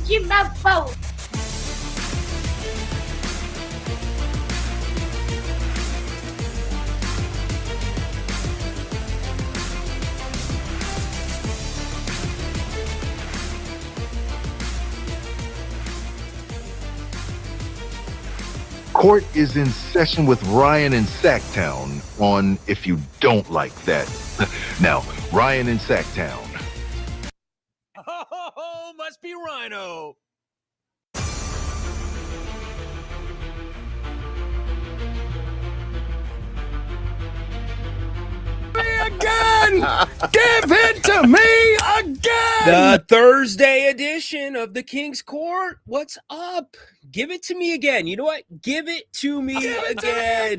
de babão. Court is in session with Ryan in Sacktown on If You Don't Like That. Now, Ryan in Sacktown. Oh, must be Ryno. Again! Give it to me again! The Thursday edition of the King's Court. What's up? Give it to me again. You know what? Give it to me again.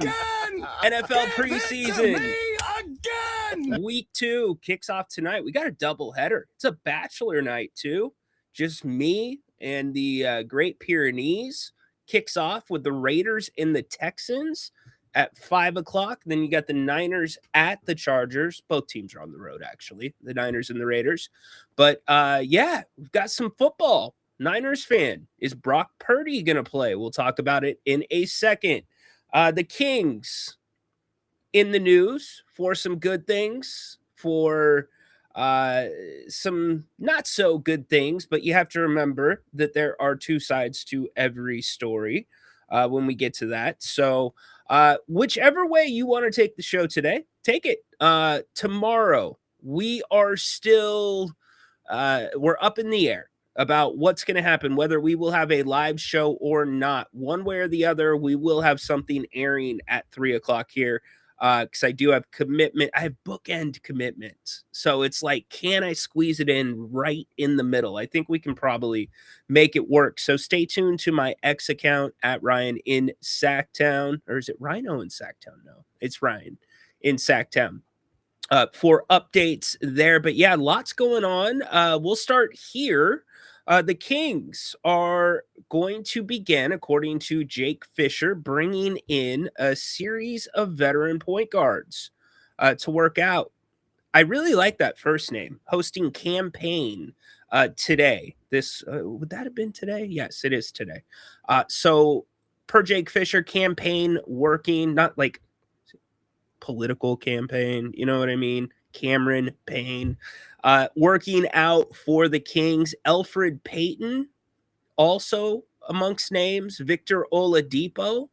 NFL preseason. Again! Week 2 kicks off tonight. We got a doubleheader. It's a bachelor night, too. Just me and the Great Pyrenees. Kicks off with the Raiders and the Texans at 5 o'clock. Then you got the Niners at the Chargers. Both teams are on the road, actually, the Niners and the Raiders. But, yeah, we've got some football. Niners fan, is Brock Purdy going to play? We'll talk about it in a second. The Kings in the news for some good things, for some not so good things, but you have to remember that there are two sides to every story when we get to that. So whichever way you want to take the show today, take it. Tomorrow, we are still, we're up in the air about what's going to happen, whether we will have a live show or not. One way or the other, we will have something airing at 3 o'clock here because I do have commitment. I have bookend commitments. So it's like, can I squeeze it in right in the middle? I think we can probably make it work. So stay tuned to my X account at Ryan in Sacktown. Or is it Ryno in Sacktown? No, it's Ryan in Sacktown. For updates there. But yeah, lots going on. We'll start here. The Kings are going to begin, according to Jake Fisher, bringing in a series of veteran point guards to work out. I really like that first name, hosting campaign today. This would that have been today? Yes, it is today. So per Jake Fisher, campaign working, not like political campaign, you know what I mean? Cameron Payne working out for the Kings. Elfrid Payton also amongst names. Victor Oladipo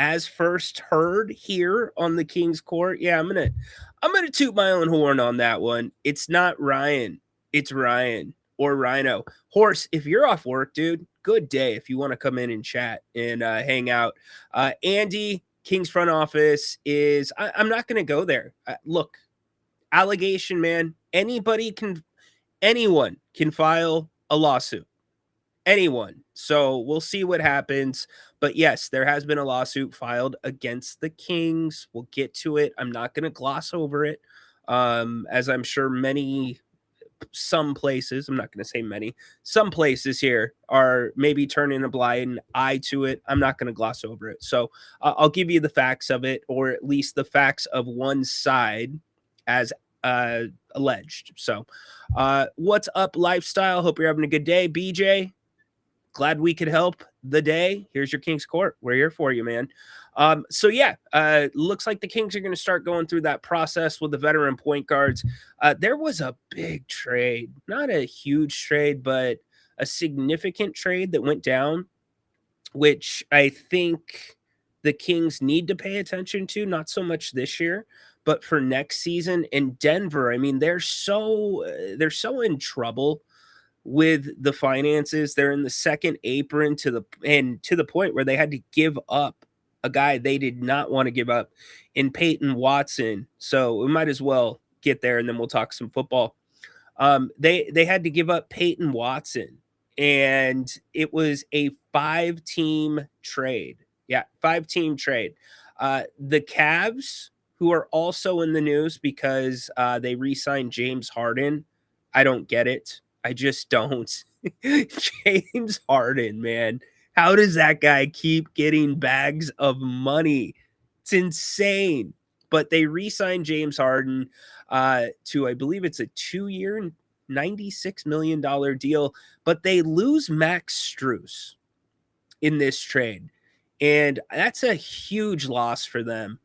as first heard here on the Kings Court. Yeah, I'm gonna toot my own horn on that one. It's not Ryan, it's Ryan or Ryno. Horse, if you're off work, dude, good day if you want to come in and chat and hang out. Andy, Kings front office is, I'm not going to go there. Look, allegation, man. Anyone can file a lawsuit. Anyone. So we'll see what happens. But yes, there has been a lawsuit filed against the Kings. We'll get to it. I'm not going to gloss over it. As I'm sure some places, I'm not going to say many, some places here are maybe turning a blind eye to it. I'm not going to gloss over it. So I'll give you the facts of it, or at least the facts of one side as alleged. So what's up, lifestyle? Hope you're having a good day. BJ, glad we could help the day. Here's your Kings Court. We're here for you, man. So yeah, looks like the Kings are going to start going through that process with the veteran point guards. There was a big trade, not a huge trade, but a significant trade that went down, which I think the Kings need to pay attention to, not so much this year, but for next season. In Denver, I mean, they're so in trouble with the finances. They're in the second apron to the point where they had to give up a guy they did not want to give up in Peyton Watson. So we might as well get there, and then we'll talk some football. They had to give up Peyton Watson, and it was a 5-team trade. Yeah, 5-team trade. The Cavs, who are also in the news because they re-signed James Harden. I don't get it. I just don't. James Harden, man. How does that guy keep getting bags of money? It's insane. But they re-signed James Harden to, I believe it's a 2-year, $96 million deal, but they lose Max Strus in this trade. And that's a huge loss for them.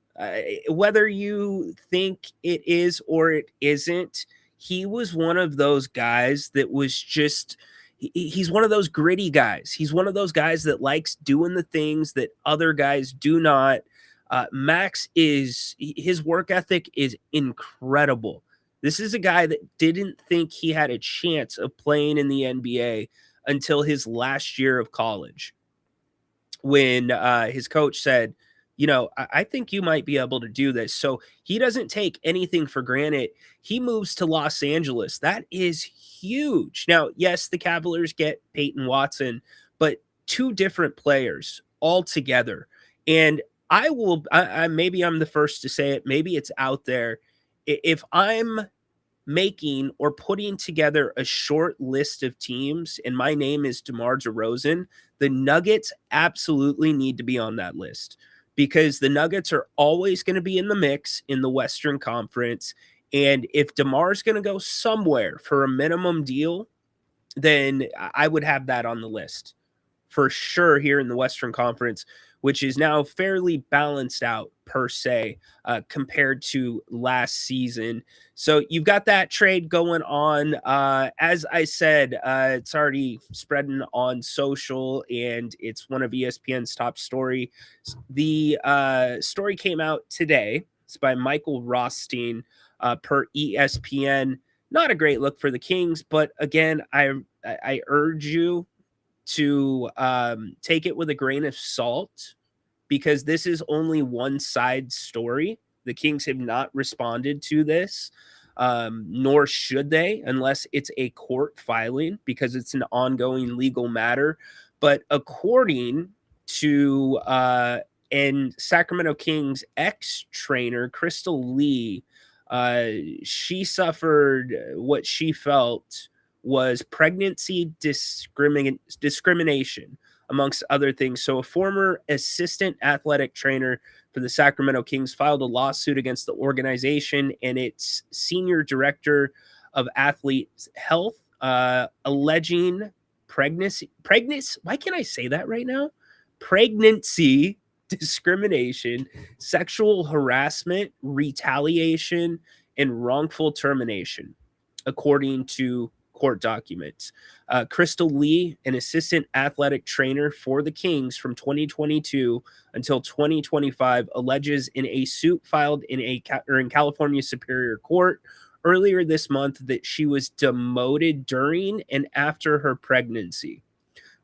Whether you think it is or it isn't, he was one of those guys that was just, he's one of those gritty guys. He's one of those guys that likes doing the things that other guys do not. Max his work ethic is incredible. This is a guy that didn't think he had a chance of playing in the NBA until his last year of college, when his coach said, I think you might be able to do this. So he doesn't take anything for granted. He moves to Los Angeles. That is huge. Now, yes, the Cavaliers get Peyton Watson, but two different players altogether. And maybe I'm the first to say it. Maybe it's out there. If I'm making or putting together a short list of teams and my name is DeMar DeRozan, the Nuggets absolutely need to be on that list, because the Nuggets are always going to be in the mix in the Western Conference. And if DeMar's going to go somewhere for a minimum deal, then I would have that on the list for sure here in the Western Conference, which is now fairly balanced out per se compared to last season. So you've got that trade going on. As I said, it's already spreading on social, and it's one of ESPN's top story. The story came out today. It's by Michael Rothstein per ESPN. Not a great look for the Kings, but again, I urge you to take it with a grain of salt, because this is only one side story. The Kings have not responded to this, nor should they, unless it's a court filing, because it's an ongoing legal matter. But according to and Sacramento Kings ex-trainer Crystal Lee, she suffered what she felt was pregnancy discrimination, amongst other things. So a former assistant athletic trainer for the Sacramento Kings filed a lawsuit against the organization and its senior director of athlete health, alleging pregnancy. Why can't I say that right now? Pregnancy discrimination, sexual harassment, retaliation, and wrongful termination, according to court documents. Crystal Lee, an assistant athletic trainer for the Kings from 2022 until 2025, alleges in a suit filed in California Superior Court earlier this month that she was demoted during and after her pregnancy.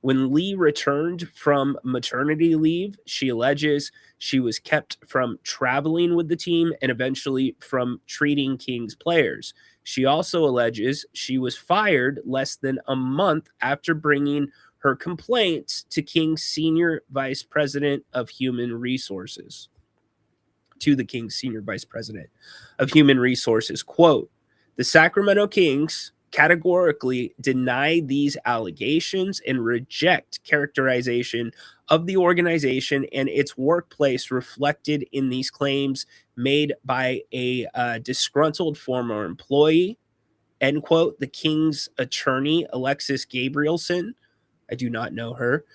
When Lee returned from maternity leave, she alleges she was kept from traveling with the team and eventually from treating Kings players. She also alleges she was fired less than a month after bringing her complaints to Kings Senior Vice President of Human Resources. To the Kings Senior Vice President of Human Resources. Quote, the Sacramento Kings categorically deny these allegations and reject characterization of the organization and its workplace reflected in these claims made by a disgruntled former employee, end quote. The Kings attorney, Alexis Gabrielson, I do not know her,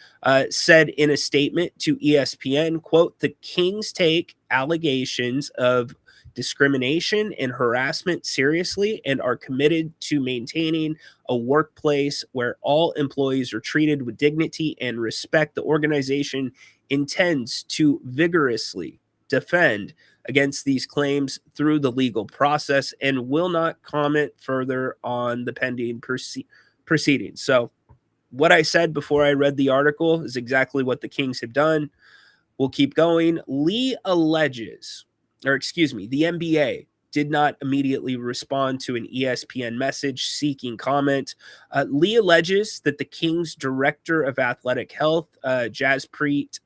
said in a statement to ESPN, quote, the Kings take allegations of discrimination and harassment seriously and are committed to maintaining a workplace where all employees are treated with dignity and respect. The organization intends to vigorously defend against these claims through the legal process and will not comment further on the pending proceedings. So what I said before I read the article is exactly what the Kings have done. We'll keep going. Lee alleges, the NBA did not immediately respond to an ESPN message seeking comment. Lee alleges that the Kings director of athletic health, Jaspreet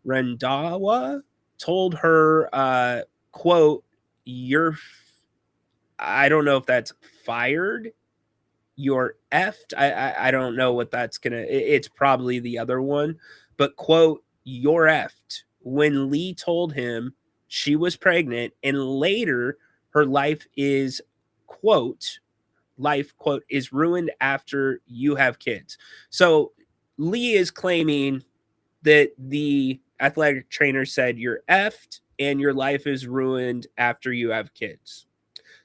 Randhawa, told her, quote, I don't know if that's fired, you're effed. I don't know what that's it's probably the other one, but quote, you're effed, when Lee told him she was pregnant, and later her life is, quote, life, quote, is ruined after you have kids. So Lee is claiming that the athletic trainer said you're effed and your life is ruined after you have kids.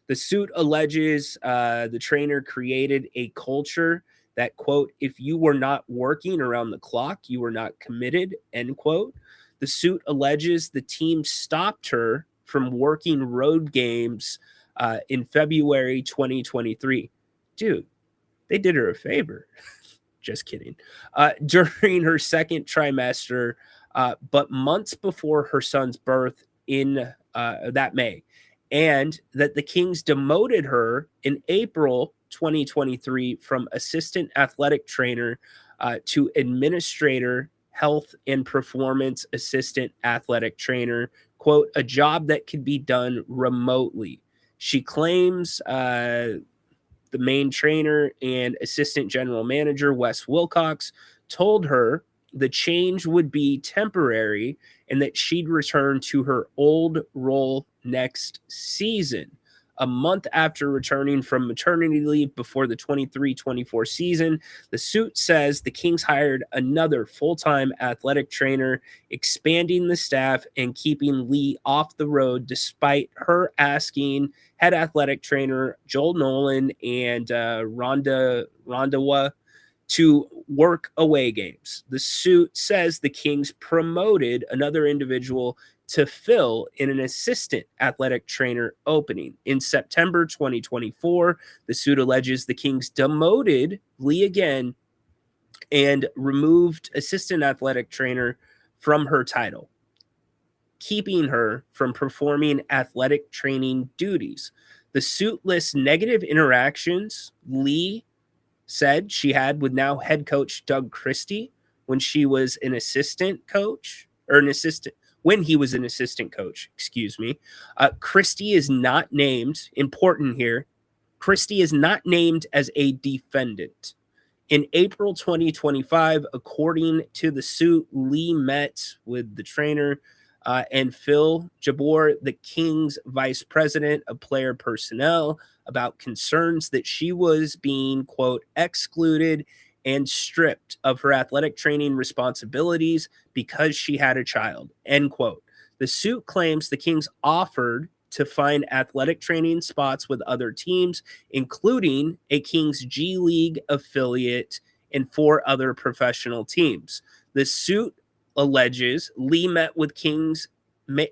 The suit alleges the trainer created a culture that, quote, if you were not working around the clock, you were not committed, end quote. The suit alleges the team stopped her from working road games in February 2023. Dude, they did her a favor. Just kidding. During her second trimester, but months before her son's birth in that May, and that the Kings demoted her in April 2023 from assistant athletic trainer to administrator, health and performance assistant athletic trainer, quote, a job that could be done remotely. She claims the main trainer and assistant general manager, Wes Wilcox, told her the change would be temporary and that she'd return to her old role next season. A month after returning from maternity leave before the 23-24 season, the suit says the Kings hired another full-time athletic trainer, expanding the staff and keeping Lee off the road despite her asking head athletic trainer Joel Nolan and Rondawa to work away games. The suit says the Kings promoted another individual to fill in an assistant athletic trainer opening. In September 2024, the suit alleges the Kings demoted Lee again and removed assistant athletic trainer from her title, keeping her from performing athletic training duties. The suit lists negative interactions Lee said she had with now head coach Doug Christie when she was an assistant coach, or an assistant when he was an assistant coach, excuse me. Christie is not named, important here, Christie is not named as a defendant. In April 2025, according to the suit, Lee met with the trainer and Phil Jabor, the Kings vice president of player personnel, about concerns that she was being, quote, excluded and stripped of her athletic training responsibilities because she had a child, end quote. The suit claims the Kings offered to find athletic training spots with other teams, including a Kings G League affiliate and 4 other professional teams. The suit alleges Lee met with Kings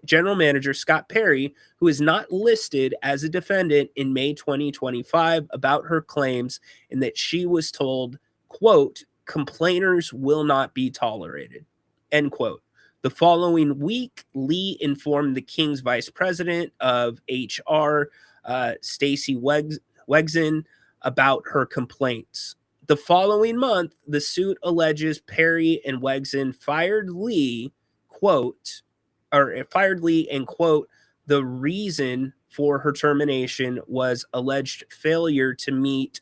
general manager Scott Perry, who is not listed as a defendant, in May 2025 about her claims, and that she was told, quote, complainers will not be tolerated, end quote. The following week, Lee informed the Kings vice president of HR, Stacey Wegzin, about her complaints. The following month, the suit alleges Perry and Wegzin fired Lee, quote, or fired Lee and, quote, the reason for her termination was alleged failure to meet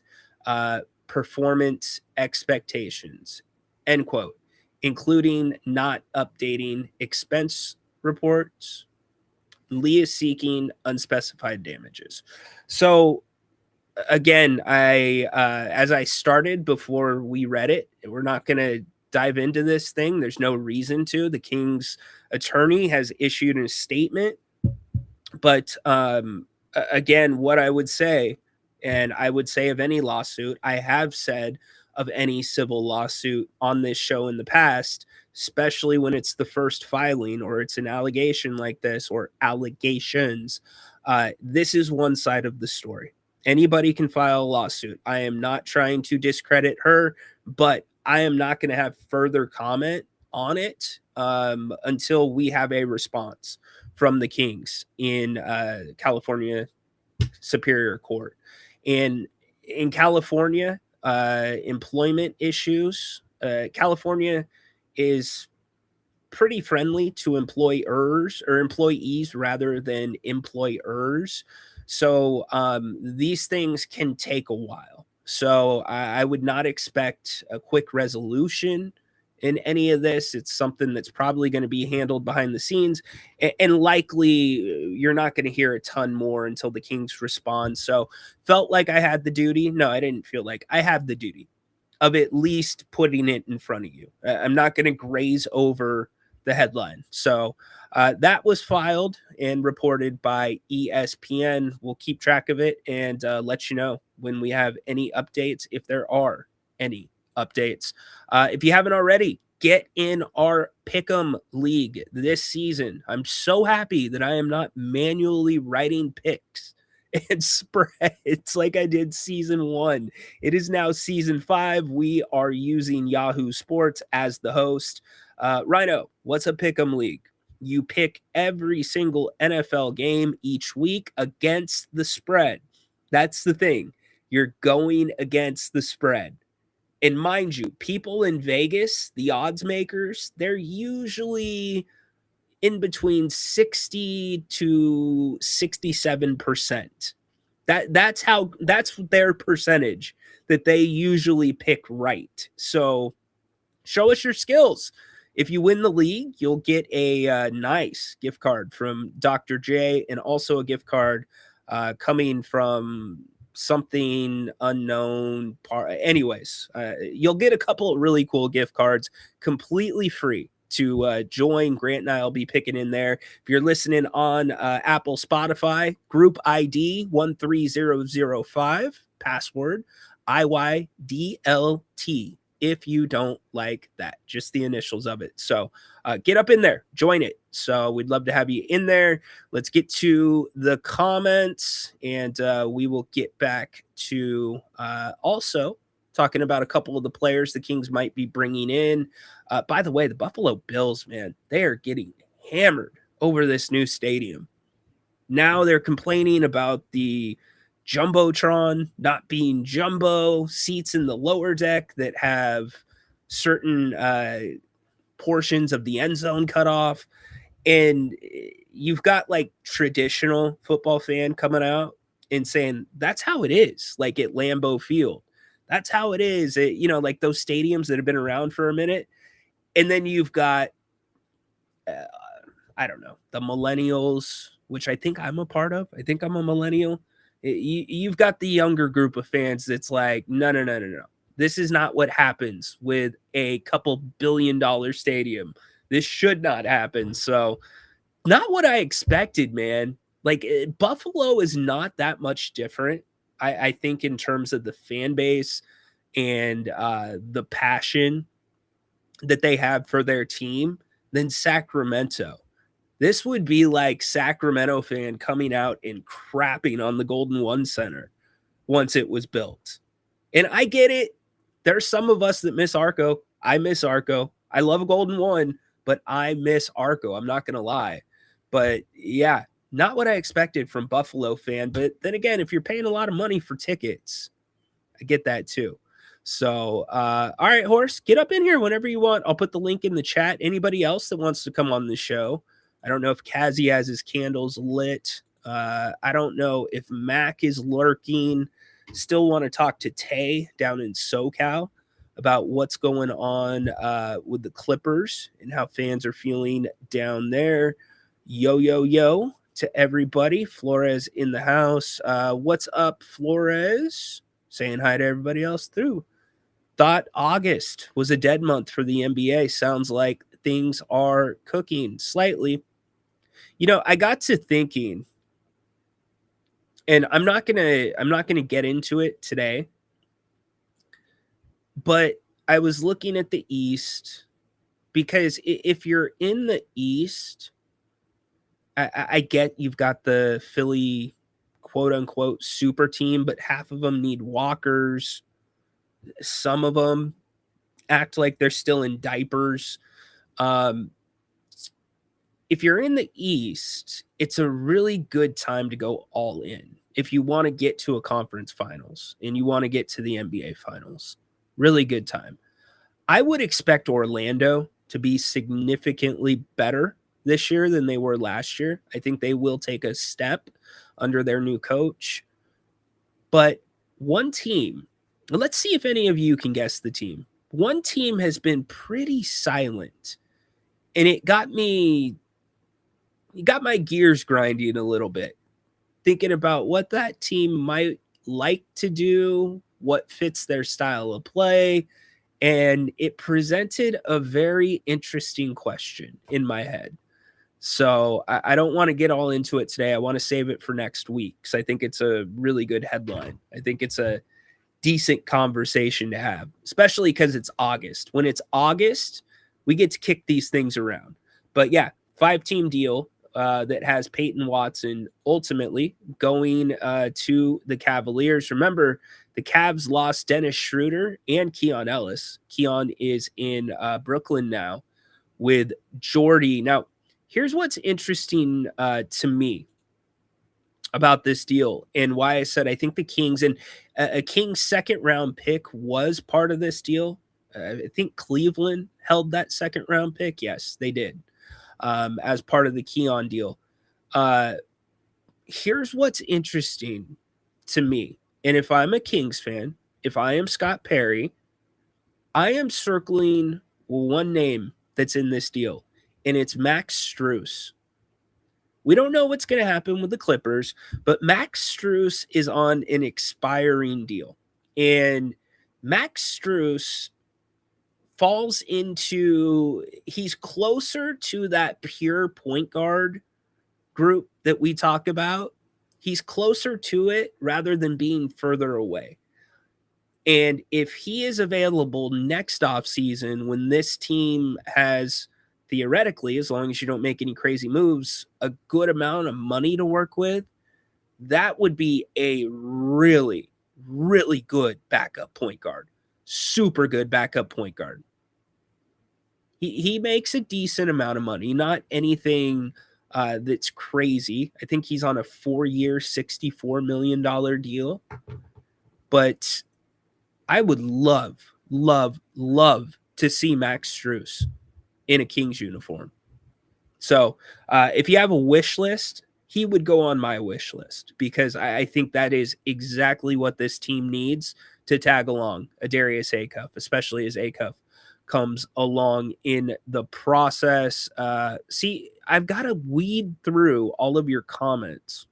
performance expectations, end quote, including not updating expense reports. Lee is seeking unspecified damages. So again, as I started before we read it, we're not going to dive into this thing. There's no reason to. The King's attorney has issued a statement. But again, what I would say, and I would say of any lawsuit, I have said of any civil lawsuit on this show in the past, especially when it's the first filing or it's an allegation like this or allegations, this is one side of the story. Anybody can file a lawsuit. I am not trying to discredit her, but I am not going to have further comment on it until we have a response from the Kings in California Superior Court. And in California, employment issues, California is pretty friendly to employers or employees rather than employers. So these things can take a while. So I would not expect a quick resolution in any of this. It's something that's probably going to be handled behind the scenes, and likely you're not going to hear a ton more until the Kings respond. So felt like I had the duty. No, I didn't feel like I have the duty of at least putting it in front of you. I'm not going to graze over the headline. So that was filed and reported by ESPN. We'll keep track of it and let you know when we have any updates, if there are any updates. If you haven't already, get in our Pick'em League this season. I'm so happy that I am not manually writing picks and spreads like I did season 1. It is now season 5. We are using Yahoo Sports as the host. Ryno, what's a Pick'em League? You pick every single NFL game each week against the spread. That's the thing. You're going against the spread. And mind you, people in Vegas, the odds makers, they're usually in between 60 to 67%. That's their percentage that they usually pick right. So show us your skills. If you win the league, you'll get a nice gift card from Dr. J, and also a gift card coming from something unknown. Anyways, you'll get a couple of really cool gift cards completely free to join. Grant and I will be picking in there. If you're listening on Apple, Spotify, group ID 13005, password IYDLT. If you don't like that, just the initials of it. So get up in there, join it. So we'd love to have you in there. Let's get to the comments, and we will get back to also talking about a couple of the players the Kings might be bringing in. By the way, the Buffalo Bills, man, they are getting hammered over this new stadium. Now they're complaining about the Jumbotron not being jumbo, seats in the lower deck that have certain portions of the end zone cut off. And you've got like traditional football fan coming out and saying that's how it is, like at Lambeau Field. That's how it is, like those stadiums that have been around for a minute. And then you've got, I don't know, the millennials, which I think I'm a part of. I think I'm a millennial. You've got the younger group of fans that's like, no. This is not what happens with a couple $1 billion stadium. This should not happen. So not what I expected, man. Like Buffalo is not that much different, I think, in terms of the fan base and the passion that they have for their team than Sacramento. This would be like Sacramento fan coming out and crapping on the Golden One Center once it was built. And I get it. There's some of us that miss Arco. I miss Arco. I love Golden One, but I miss Arco. I'm not going to lie. But yeah, not what I expected from Buffalo fan. But then again, if you're paying a lot of money for tickets, I get that too. So, all right, Horse, get up in here whenever you want. I'll put the link in the chat. Anybody else that wants to come on the show? I don't know if Kazi has his candles lit. I don't know if Mac is lurking. Still want to talk to Tay down in SoCal about what's going on with the Clippers and how fans are feeling down there. Yo to everybody. Flores in the house. What's up, Flores? Saying hi to everybody else through. Thought August was a dead month for the NBA. Sounds like things are cooking slightly. I got to thinking, and I'm not gonna get into it today, but I was looking at the East, because if you're in the East, I get you've got the Philly quote unquote super team, but half of them need walkers. Some of them act like they're still in diapers. If you're in the East, it's a really good time to go all in. If you want to get to a conference finals and you want to get to the NBA finals, really good time. I would expect Orlando to be significantly better this year than they were last year. I think they will take a step under their new coach. But one team, let's see if any of you can guess the team. one team has been pretty silent, and it got my gears grinding a little bit, thinking about what that team might like to do, what fits their style of play, and it presented a very interesting question in my head. So I don't want to get all into it today. I want to save it for next week because I think it's a really good headline. I think it's a decent conversation to have, especially because it's August. When it's August, we get to kick these things around. But yeah, 5-team deal that has Peyton Watson ultimately going to the Cavaliers. Remember, the Cavs lost Dennis Schroeder and Keon Ellis. Keon is in Brooklyn now with Jordy. Now, here's what's interesting to me about this deal and why I said I think the Kings and a Kings second round pick was part of this deal. I think Cleveland held that second round pick. Yes, they did as part of the Keon deal. Here's what's interesting to me. And if I'm a Kings fan, if I am Scott Perry, I am circling one name that's in this deal, and it's Max Strus. We don't know what's going to happen with the Clippers, but Max Strus is on an expiring deal. And Max Strus falls into, he's closer to that pure point guard group that we talk about. He's closer to it rather than being further away. And if he is available next offseason when this team has, theoretically, as long as you don't make any crazy moves, a good amount of money to work with, that would be a really, really good backup point guard. Super good backup point guard. He makes a decent amount of money, not anything that's crazy. I think he's on a 4-year, $64 million deal. But I would love to see Max Strus in a Kings uniform. So if you have a wish list, he would go on my wish list because I think that is exactly what this team needs to tag along Darius Acuff, especially as Acuff comes along in the process. See, I've got to weed through all of your comments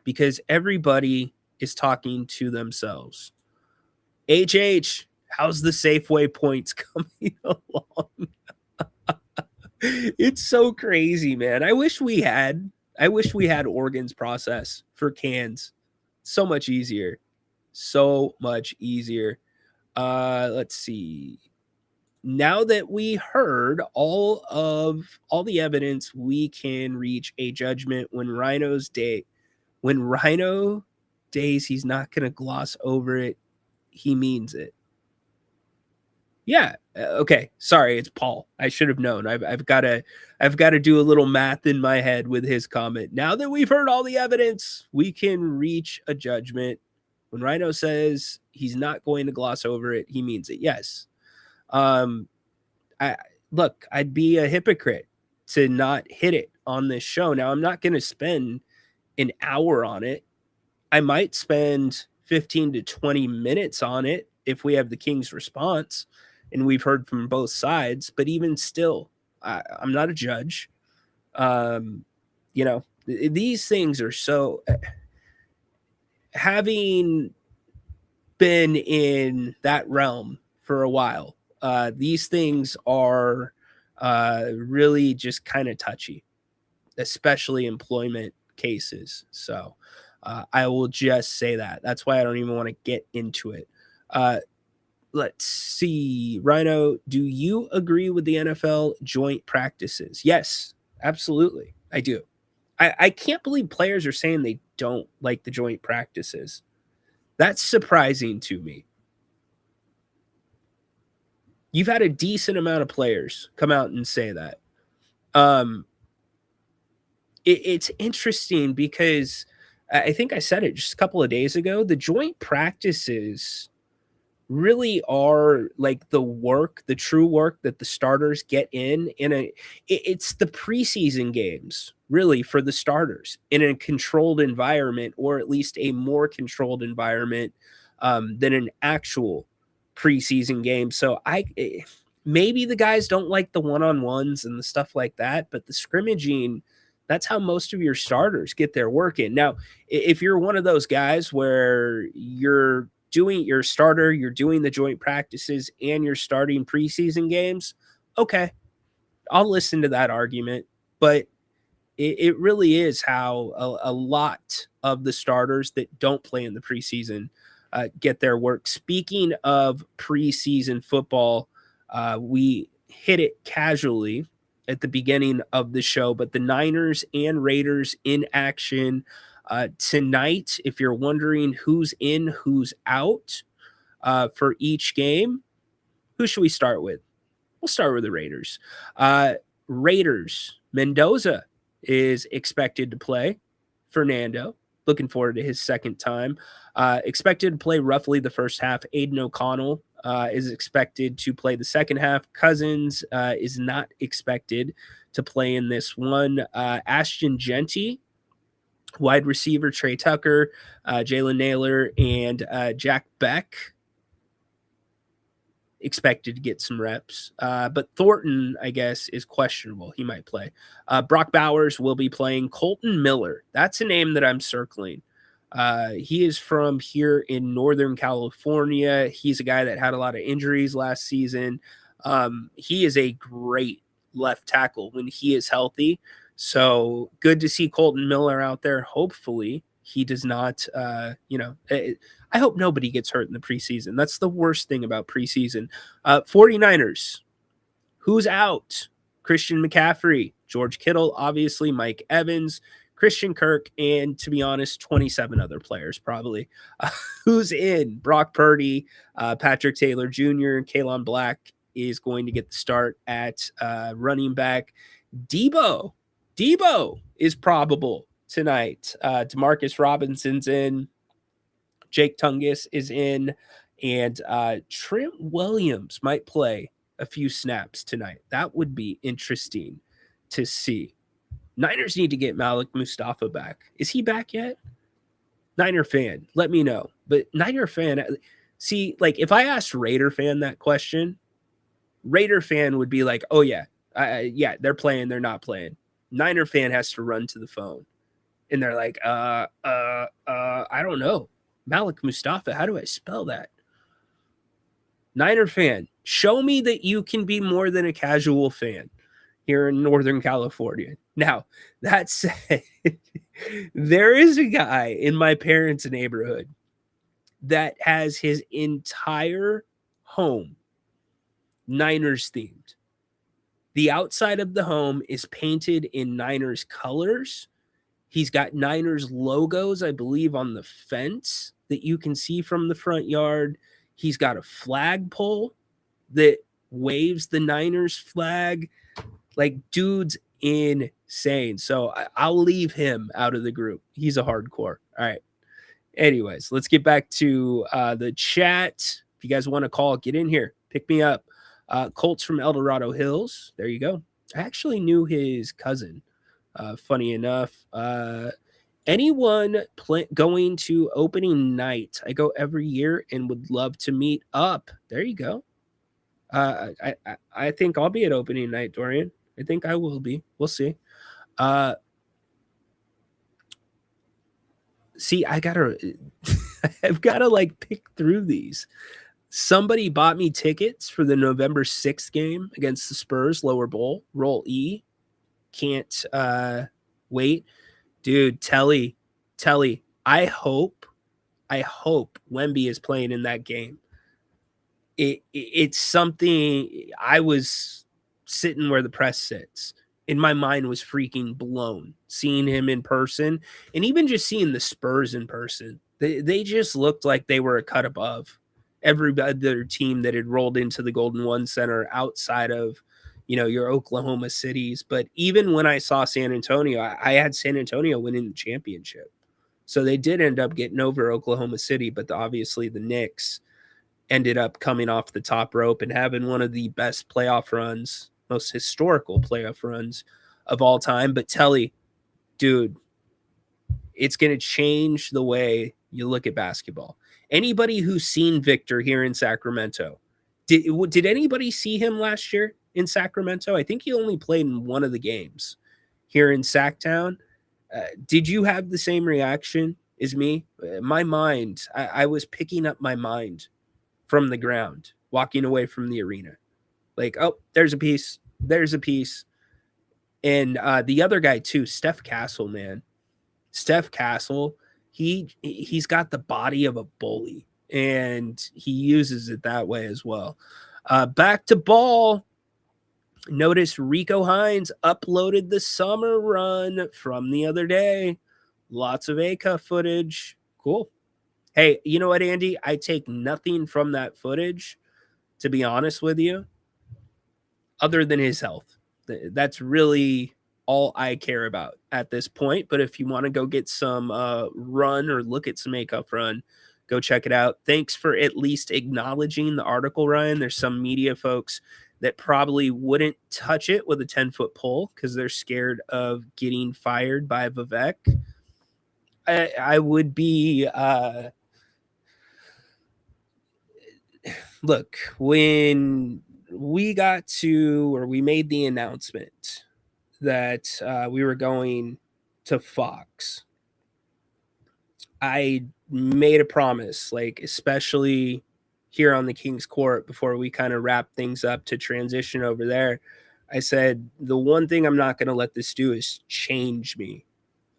because everybody is talking to themselves. HH, how's the Safeway points coming along? It's so crazy, man. I wish we had Oregon's process for cans. So much easier. Let's see. Now that we heard all the evidence, we can reach a judgment when Ryno days, he's not going to gloss over it. He means it. Yeah. Okay. Sorry, it's Paul. I should have known. I've got to do a little math in my head with his comment. Now that we've heard all the evidence, we can reach a judgment. When Ryno says he's not going to gloss over it, he means it. Yes. I'd be a hypocrite to not hit it on this show. Now, I'm not going to spend an hour on it. I might spend 15 to 20 minutes on it if we have the Kings response and we've heard from both sides. But even still, I'm not a judge. These things are so... Having been in that realm for a while, these things are really just kind of touchy, especially employment cases. So I will just say that. That's why I don't even want to get into it. Let's see. Ryno, do you agree with the NFL joint practices? Yes, absolutely. I do. I can't believe players are saying they don't like the joint practices. That's surprising to me. You've had a decent amount of players come out and say that. It's interesting because I think I said it just a couple of days ago. The joint practices really are like the true work that the starters get in it's the preseason games really for the starters in a controlled environment, or at least a more controlled environment than an actual preseason games. So maybe the guys don't like the one-on-ones and the stuff like that, but the scrimmaging, that's how most of your starters get their work in. Now, if you're one of those guys where you're doing your starter, you're doing the joint practices, and you're starting preseason games, okay, I'll listen to that argument. But it really is how a lot of the starters that don't play in the preseason get their work. Speaking of preseason football, we hit it casually at the beginning of the show, but the Niners and Raiders in action tonight. If you're wondering who's in, who's out for each game, who should we start with? We'll start with the Raiders. Raiders, Mendoza is expected to play. Fernando, looking forward to his second time. Expected to play roughly the first half. Aiden O'Connell is expected to play the second half. Cousins is not expected to play in this one. Ashton Genty, wide receiver, Trey Tucker, Jalen Naylor, and Jack Beck expected to get some reps. But Thornton, I guess, is questionable. He might play. Brock Bowers will be playing. Colton Miller, that's a name that I'm circling. He is from here in Northern California. He's a guy that had a lot of injuries last season. He is a great left tackle when he is healthy. So good to see Colton Miller out there. Hopefully he does not, I hope nobody gets hurt in the preseason. That's the worst thing about preseason. 49ers, who's out? Christian McCaffrey, George Kittle, obviously, Mike Evans, Christian Kirk, and to be honest, 27 other players probably. Who's in? Brock Purdy, Patrick Taylor Jr., Kalen Black is going to get the start at running back. Debo is probable tonight. Demarcus Robinson's in. Jake Tungus is in. And Trent Williams might play a few snaps tonight. That would be interesting to see. Niners need to get Malik Mustafa back. Is he back yet? Niner fan, let me know. But Niner fan, see, like if I asked Raider fan that question, Raider fan would be like, oh yeah, they're playing, they're not playing. Niner fan has to run to the phone. And they're like, I don't know. Malik Mustafa, how do I spell that? Niner fan, show me that you can be more than a casual fan here in Northern California. Now, that said, there is a guy in my parents' neighborhood that has his entire home Niners themed. The outside of the home is painted in Niners colors. He's got Niners logos, I believe, on the fence that you can see from the front yard. He's got a flagpole that waves the Niners flag. Like, dude's insane. So I'll leave him out of the group. He's a hardcore. All right. Anyways, let's get back to the chat. If you guys want to call, get in here. Pick me up. Colts from El Dorado Hills. There you go. I actually knew his cousin. Funny enough. Anyone going to opening night? I go every year and would love to meet up. There you go. I think I'll be at opening night, Dorian. I think I will be. We'll see. See, I've got to like pick through these. Somebody bought me tickets for the November 6th game against the Spurs, lower bowl, roll E. Can't wait. Dude, Telly, I hope Wemby is playing in that game. It's something. I was sitting where the press sits, and my mind was freaking blown seeing him in person, and even just seeing the Spurs in person. They just looked like they were a cut above every other team that had rolled into the Golden One Center outside of, your Oklahoma cities. But even when I saw San Antonio, I had San Antonio winning the championship. So they did end up getting over Oklahoma City, but obviously the Knicks ended up coming off the top rope and having one of the best playoff runs, most historical playoff runs of all time. But Telly, dude, it's going to change the way you look at basketball. Anybody who's seen Victor here in Sacramento, did anybody see him last year in Sacramento? I think he only played in one of the games here in Sacktown. Did you have the same reaction as me? My mind, I was picking up my mind from the ground, walking away from the arena. Like, oh, there's a piece. There's a piece. And the other guy too, Steph Castle, man. Steph Castle, he's got the body of a bully, and he uses it that way as well. Back to ball. Notice Rico Hines uploaded the summer run from the other day. Lots of A-Cuff footage. Cool. Hey, you know what, Andy? I take nothing from that footage, to be honest with you, other than his health. That's really all I care about at this point. But if you want to go get some run or look at some A-Cuff run, go check it out. Thanks for at least acknowledging the article, Ryan. There's some media folks that probably wouldn't touch it with a 10-foot pole because they're scared of getting fired by Vivek. I would be look, when we made the announcement that we were going to Fox, I made a promise, like, especially here on the King's Court, before we kind of wrap things up to transition over there. I said, the one thing I'm not going to let this do is change me.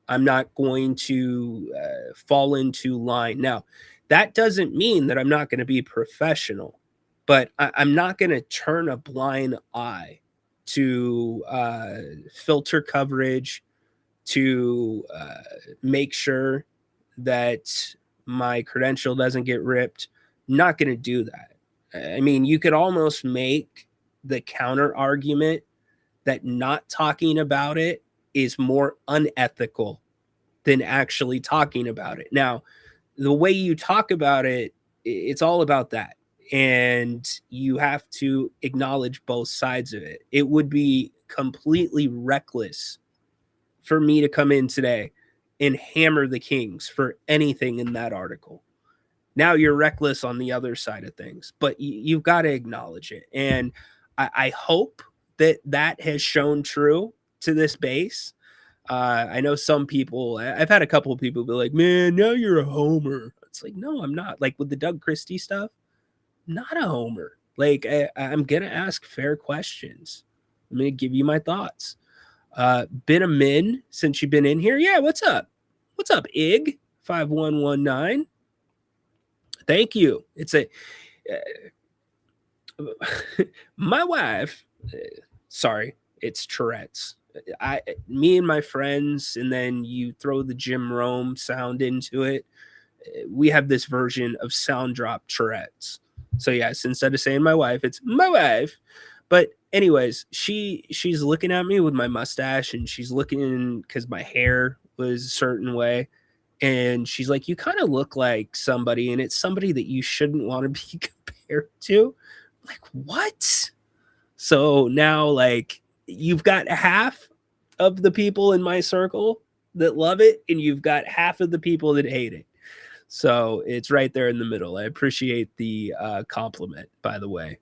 I'm not going to fall into line. Now, that doesn't mean that I'm not going to be professional, but I'm not going to turn a blind eye to filter coverage, to make sure that my credential doesn't get ripped. I'm not going to do that. I mean, you could almost make the counter argument that not talking about it is more unethical than actually talking about it. Now, the way you talk about it, it's all about that. And you have to acknowledge both sides of it. It would be completely reckless for me to come in today and hammer the Kings for anything in that article. Now you're reckless on the other side of things, but you've got to acknowledge it. And I hope that has shown true to this base. I know some people, I've had a couple of people be like, man, now you're a homer. It's like, no, I'm not. Like with the Doug Christie stuff, not a homer. Like I'm going to ask fair questions. I'm going to give you my thoughts. Been a min since you've been in here. Yeah, what's up? What's up, Ig? 5119. Thank you. It's my wife. Sorry, it's Tourette's. Me and my friends, and then you throw the Jim Rome sound into it. We have this version of sound drop Tourette's. So yes, instead of saying my wife, it's my wife. But anyways, she's looking at me with my mustache, and she's looking because my hair was a certain way. And she's like, you kind of look like somebody, and it's somebody that you shouldn't want to be compared to. I'm like, what? So now, like, you've got half of the people in my circle that love it, and you've got half of the people that hate it. So it's right there in the middle. I appreciate the compliment, by the way.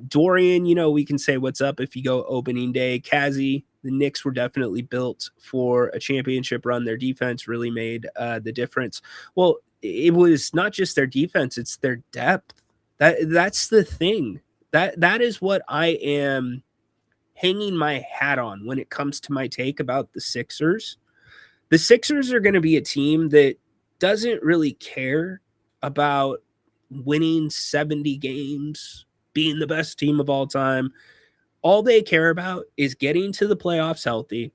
Dorian, we can say what's up if you go opening day. Kazi, the Knicks were definitely built for a championship run. Their defense really made the difference. Well, it was not just their defense, it's their depth. That's the thing. That is what I am hanging my hat on when it comes to my take about the Sixers. The Sixers are going to be a team that doesn't really care about winning 70 games, being the best team of all time. All they care about is getting to the playoffs healthy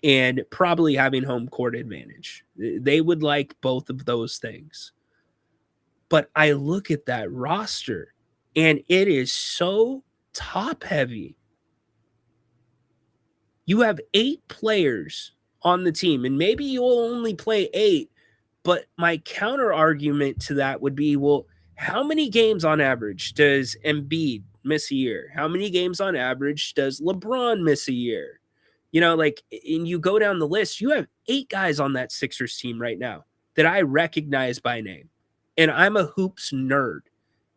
and probably having home court advantage. They would like both of those things. But I look at that roster, and it is so top heavy. You have 8 players on the team, and maybe you'll only play 8. But my counter argument to that would be, well, how many games on average does Embiid miss a year? How many games on average does LeBron miss a year? And you go down the list, you have 8 guys on that Sixers team right now that I recognize by name. And I'm a hoops nerd.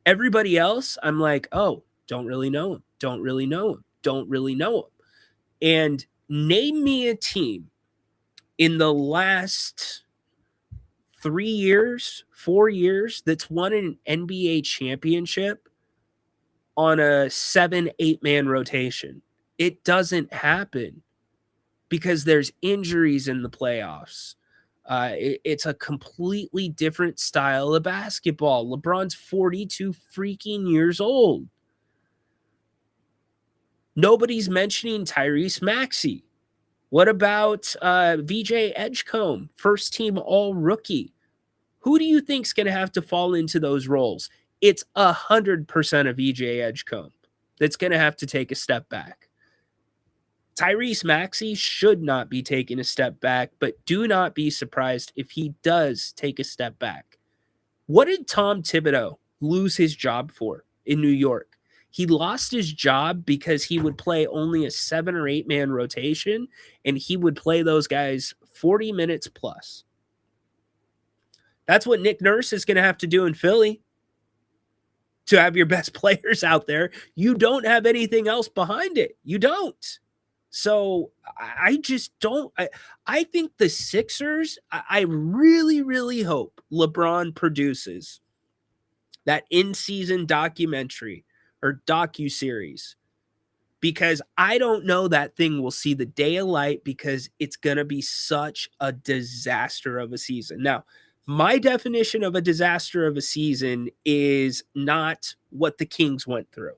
Everybody else, I'm like, oh, don't really know him. Don't really know him. Don't really know him. And name me a team in the last 3 years, 4 years that's won an NBA championship on a 7-8 man rotation. It doesn't happen because there's injuries in the playoffs. It's a completely different style of basketball. LeBron's 42 freaking years old. Nobody's mentioning Tyrese Maxey. What about VJ Edgecombe, first team all rookie? Who do you think's going to have to fall into those roles? It's 100% of VJ Edgecombe that's going to have to take a step back. Tyrese Maxey should not be taking a step back, but do not be surprised if he does take a step back. What did Tom Thibodeau lose his job for in New York? He lost his job because he would play only a 7 or 8 man rotation, and he would play those guys 40 minutes plus. That's what Nick Nurse is going to have to do in Philly to have your best players out there. You don't have anything else behind it. You don't. So I just don't. I think the Sixers, I really, really hope LeBron produces that in-season documentary or docuseries, because I don't know that thing will see the day of light because it's going to be such a disaster of a season. Now, my definition of a disaster of a season is not what the Kings went through.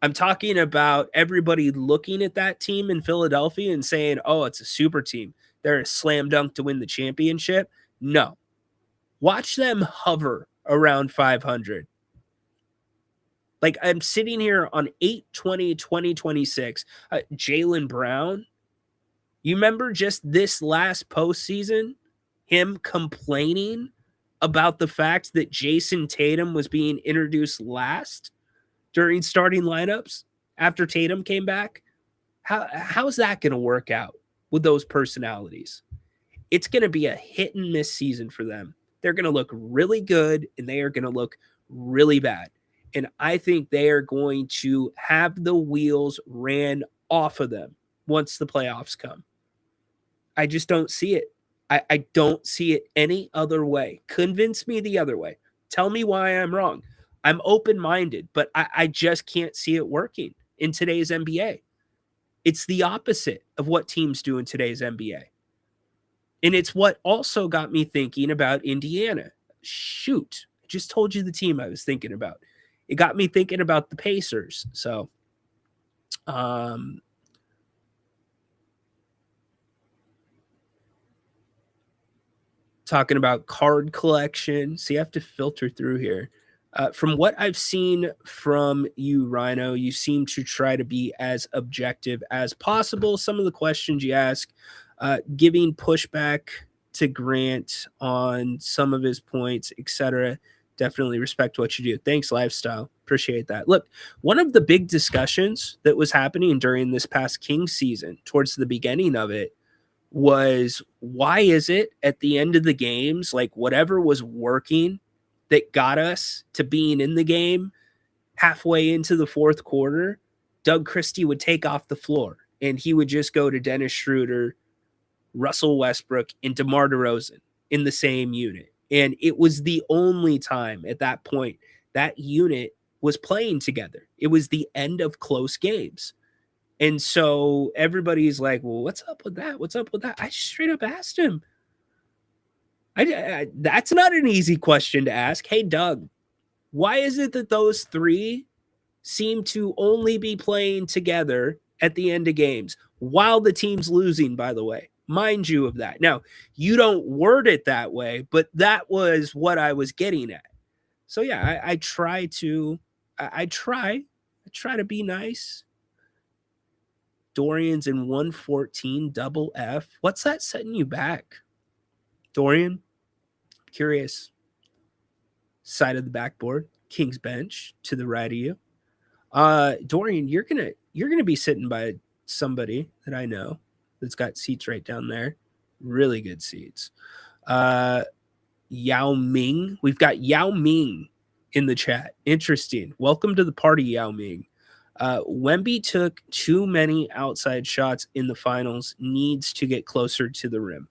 I'm talking about everybody looking at that team in Philadelphia and saying, oh, it's a super team. They're a slam dunk to win the championship. No. Watch them hover around 500. Like, I'm sitting here on 8/20/2026. Jaylen Brown, you remember just this last postseason, him complaining about the fact that Jason Tatum was being introduced last during starting lineups after Tatum came back? How's that going to work out with those personalities? It's going to be a hit and miss season for them. They're going to look really good and they are going to look really bad. And I think they are going to have the wheels ran off of them once the playoffs come. I just don't see it. I don't see it any other way. Convince me the other way. Tell me why I'm wrong. I'm open-minded, but I just can't see it working in today's NBA. It's the opposite of what teams do in today's NBA. And it's what also got me thinking about Indiana. Shoot, I just told you the team I was thinking about. It got me thinking about the Pacers. So, talking about card collection. So you have to filter through here. From what I've seen from you, Ryno, you seem to try to be as objective as possible. Some of the questions you ask, giving pushback to Grant on some of his points, etc. Definitely respect what you do. Thanks, Lifestyle. Appreciate that. Look, one of the big discussions that was happening during this past Kings season, towards the beginning of it, was why is it at the end of the games, like whatever was working that got us to being in the game halfway into the fourth quarter, Doug Christie would take off the floor and he would just go to Dennis Schroeder, Russell Westbrook, and DeMar DeRozan in the same unit. And it was the only time at that point that unit was playing together. It was the end of close games. And so everybody's like, well, what's up with that? What's up with that? I just straight up asked him. That's not an easy question to ask. Hey, Doug, why is it that those three seem to only be playing together at the end of games while the team's losing, by the way? Mind you of that. Now, you don't word it that way, but that was what I was getting at. So yeah, I try to be nice. Dorian's in 114 double F. What's that setting you back? Dorian, curious. Side of the backboard, King's bench to the right of you. Dorian, you're gonna be sitting by somebody that I know that's got seats right down there. Really good seats. Yao Ming. We've got Yao Ming in the chat. Interesting. Welcome to the party, Yao Ming. Wemby took too many outside shots in the finals, needs to get closer to the rim.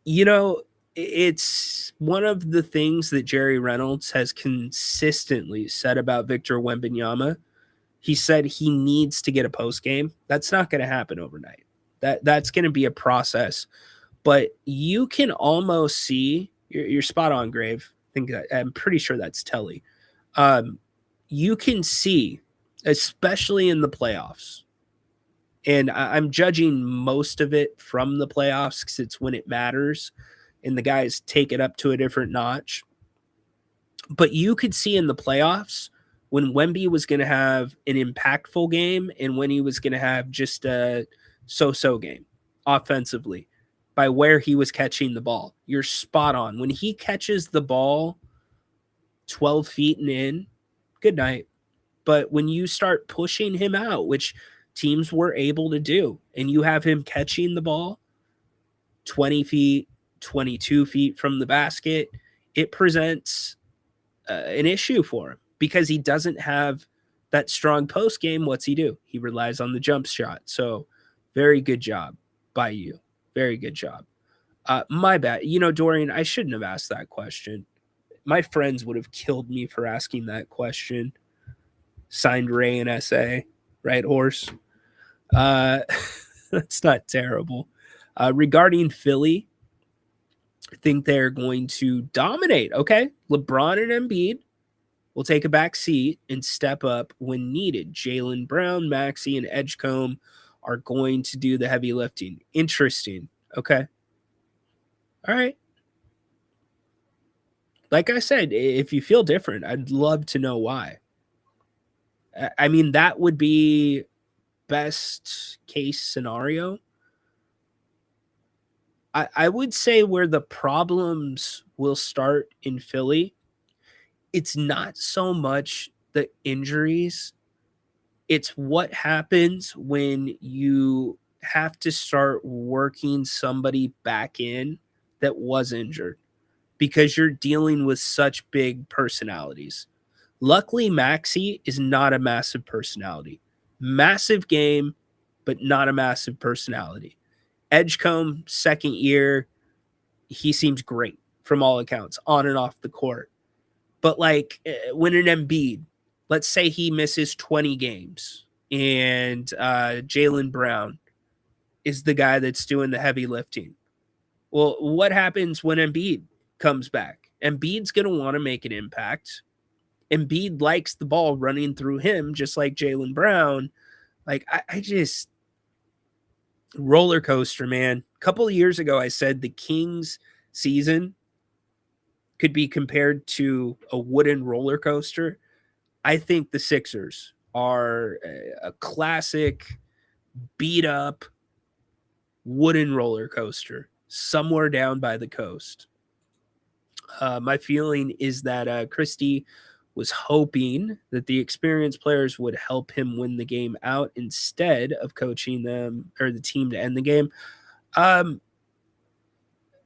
You know, it's one of the things that Jerry Reynolds has consistently said about Victor Wembanyama. He said he needs to get a post game. That's not going to happen overnight. That's going to be a process. But you can almost see, you're spot on, Grave. I'm pretty sure that's Telly. You can see, especially in the playoffs, and I'm judging most of it from the playoffs because it's when it matters and the guys take it up to a different notch. But you could see in the playoffs when Wemby was going to have an impactful game and when he was going to have just a so-so game offensively by where he was catching the ball. You're spot on. When he catches the ball 12 feet and in, good night. But when you start pushing him out, which teams were able to do, and you have him catching the ball 20 feet, 22 feet from the basket, it presents an issue for him because he doesn't have that strong post game. What's he do? He relies on the jump shot. So very good job by you. Very good job. My bad. You know, Dorian, I shouldn't have asked that question. My friends would have killed me for asking that question. Signed Ray and SA, right, horse? That's not terrible. Regarding Philly, I think they're going to dominate. Okay, LeBron and Embiid will take a back seat and step up when needed. Jaylen Brown, Maxey, and Edgecombe are going to do the heavy lifting. Interesting. Okay. All right. Like I said, if you feel different, I'd love to know why. I mean, that would be best case scenario. I would say where the problems will start in Philly, it's not so much the injuries. It's what happens when you have to start working somebody back in that was injured because you're dealing with such big personalities. Luckily, Maxey is not a massive personality. Massive game, but not a massive personality. Edgecombe, second year, he seems great from all accounts, on and off the court. But like when an Embiid, let's say he misses 20 games and Jaylen Brown is the guy that's doing the heavy lifting. Well, what happens when Embiid comes back? Embiid's going to want to make an impact. Embiid likes the ball running through him, just like Jaylen Brown. Like, I just roller coaster, man. A couple of years ago, I said the Kings season could be compared to a wooden roller coaster. I think the Sixers are a classic beat up wooden roller coaster somewhere down by the coast. My feeling is that Christie was hoping that the experienced players would help him win the game out instead of coaching them or the team to end the game.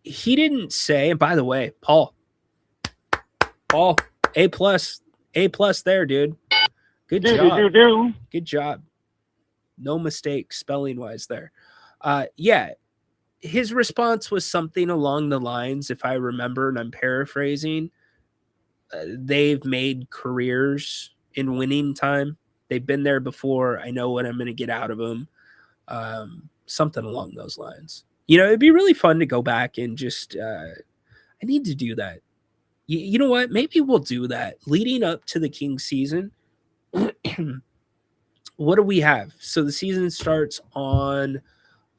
He didn't say, and by the way, Paul, A plus there, dude. Good job. Good job. No mistake spelling wise there. Yeah, his response was something along the lines, if I remember, and I'm paraphrasing, they've made careers in winning time. They've been there before. I know what I'm going to get out of them. Something along those lines. You know, it'd be really fun to go back and just, I need to do that. You know what? Maybe we'll do that leading up to the Kings season. What do we have? So the season starts on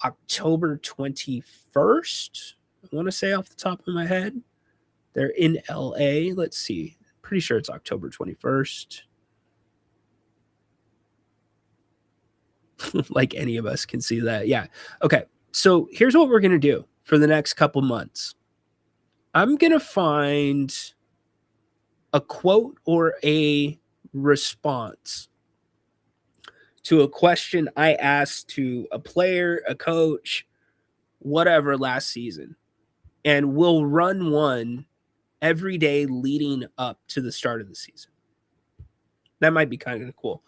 October 21st. I want to say off the top of my head. They're in LA. Let's see. Pretty sure it's October 21st. Like any of us can see that. Yeah. Okay. So here's what we're going to do for the next couple months. I'm going to find a quote or a response to a question I asked to a player, a coach, whatever last season. and we'll run one every day leading up to the start of the season. That might be kind of cool.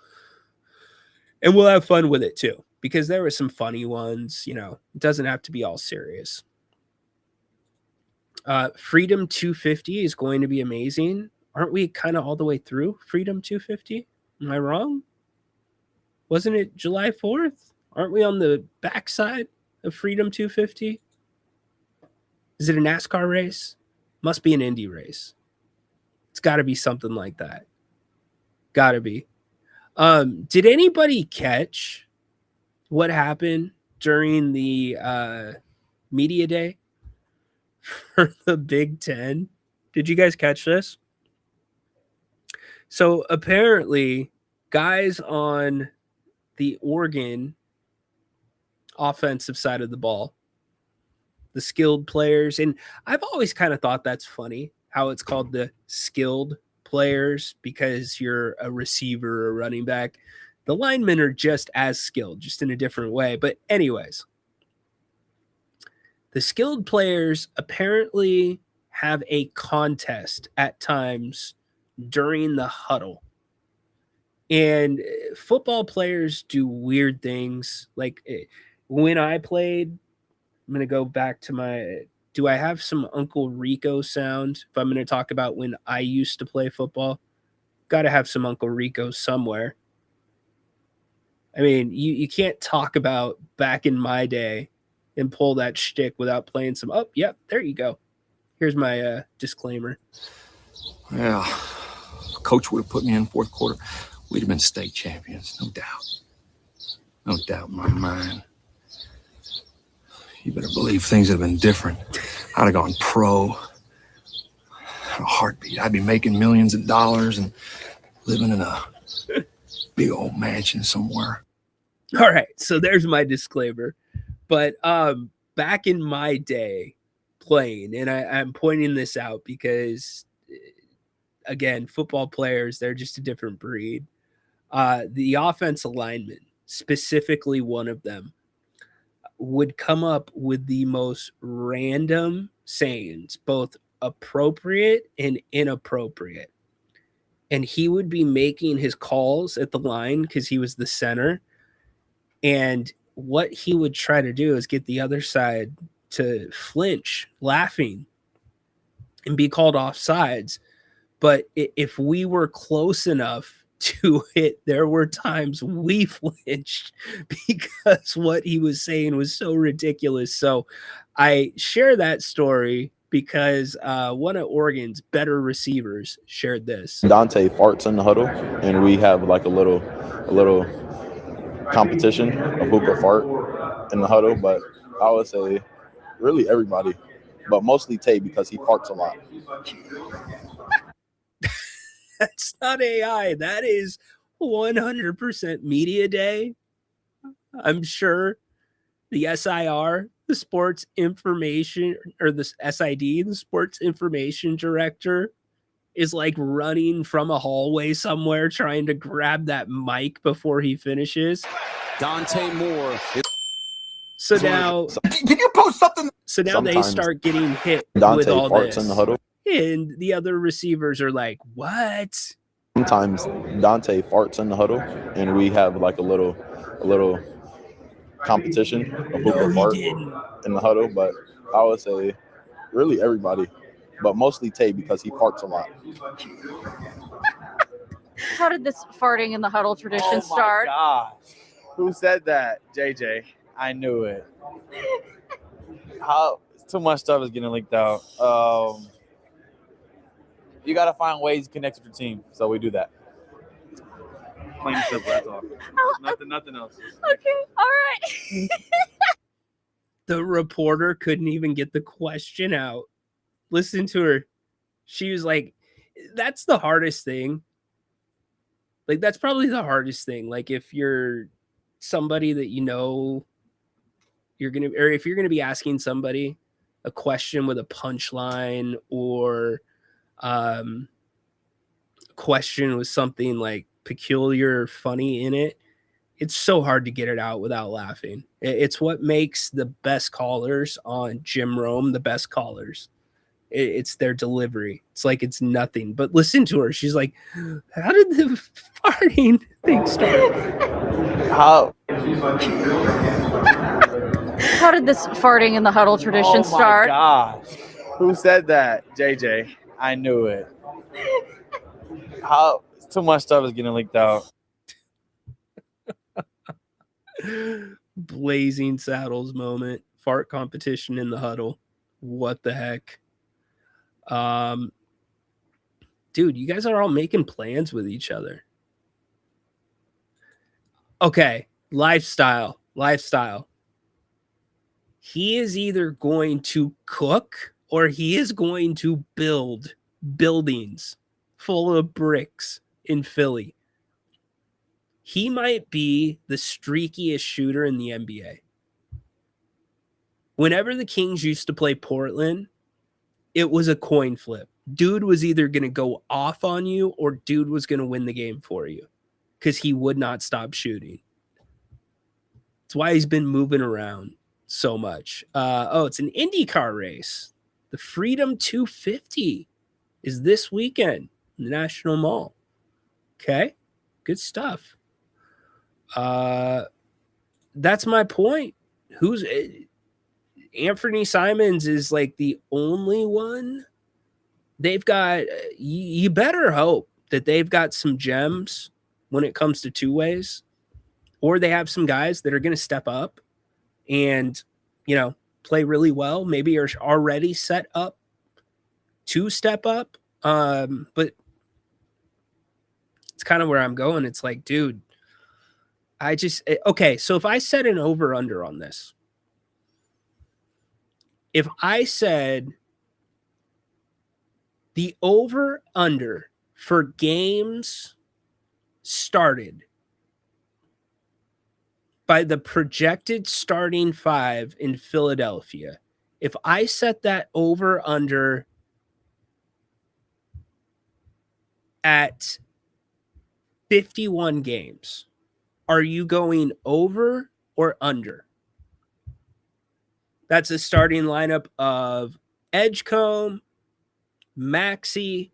And we'll have fun with it too, because there were some funny ones, you know, it doesn't have to be all serious. Freedom 250 is going to be amazing. Aren't we kind of all the way through Freedom 250? Am I wrong? Wasn't it July 4th? Aren't we on the backside of Freedom 250? Is it a NASCAR race? Must be an Indy race. It's got to be something like that. Got to be. Did anybody catch what happened during the media day for the Big Ten? Did you guys catch this? So apparently, guys on the Oregon offensive side of the ball, the skilled players, and I've always kind of thought that's funny how it's called the skilled players, because you're a receiver or running back. The linemen are just as skilled, just in a different way. But anyways, the skilled players apparently have a contest at times during the huddle. And football players do weird things. Like when I played, I'm going to go back to my, do I have some Uncle Rico sound? If I'm going to talk about when I used to play football, got to have some Uncle Rico somewhere. I mean, you can't talk about back in my day and pull that shtick without playing some, oh, yep, there you go. Here's my disclaimer. Yeah, coach would have put me in fourth quarter. We'd have been state champions, no doubt. No doubt in my mind. You better believe things would have been different. I'd have gone pro. In a heartbeat. I'd be making millions of dollars and living in a big old mansion somewhere. All right, so there's my disclaimer. But back in my day playing, and I'm pointing this out because, again, football players, they're just a different breed. The offensive lineman, specifically one of them, would come up with the most random sayings, both appropriate and inappropriate. And he would be making his calls at the line because he was the center. And what he would try to do is get the other side to flinch, laughing, and be called offsides. But if we were close enough to it, there were times we flinched because what he was saying was so ridiculous. So I share that story because one of Oregon's better receivers shared this. Dante farts in the huddle, and we have like a little competition of who can fart in the huddle. But I would say really everybody, but mostly Tay because he farts a lot. That's not AI. That is 100% media day. I'm sure the SIR, the sports information, or the SID, the sports information director, is like running from a hallway somewhere trying to grab that mic before he finishes. Dante Moore. So now, Can you post something? so now they Sometimes start getting hit Dante with all farts this. in the huddle. And the other receivers are like, what? Sometimes Dante farts in the huddle, and we have like a little competition of who can fart in the huddle. But I would say really everybody, but mostly Tay because he farts a lot. How did this farting in the huddle tradition start? Gosh. Who said that? JJ. I knew it. Too much stuff is getting leaked out. You got to find ways to connect with your team, so we do that. Plain and simple, that's all. Nothing else. Okay, all right. The reporter couldn't even get the question out. Listen to her. She was like, that's the hardest thing. Like, that's probably the hardest thing. Like, if you're somebody that you know you're going to, or if you're going to be asking somebody a question with a punchline or question with something like peculiar or funny in it, It's so hard to get it out without laughing. It's what makes the best callers on Jim Rome the best callers. It's their delivery. It's like it's nothing. But listen to her. She's like, how did the farting thing start? How did this farting in the huddle tradition start? Oh my gosh. Who said that? JJ. I knew it. How too much stuff is getting leaked out. Blazing Saddles moment. Fart competition in the huddle. What the heck? Dude, you guys are all making plans with each other. Okay, lifestyle. He is either going to cook or he is going to build buildings full of bricks in Philly. He might be the streakiest shooter in the NBA. Whenever the Kings used to play Portland, it was a coin flip. Dude was either going to go off on you or dude was going to win the game for you because he would not stop shooting. That's why he's been moving around so much. It's an IndyCar race. The Freedom 250 is this weekend in the National Mall. Okay, good stuff. That's my point. Anthony Simons is like the only one. They've got, you better hope that they've got some gems when it comes to two ways, or they have some guys that are going to step up and, play really well. Maybe are already set up to step up. But it's kind of where I'm going. It's like, dude, okay. So if I set an over under on this, if I said the over under for games started by the projected starting five in Philadelphia, if I set that over under at 51 games, are you going over or under? That's a starting lineup of Edgecombe, Maxey,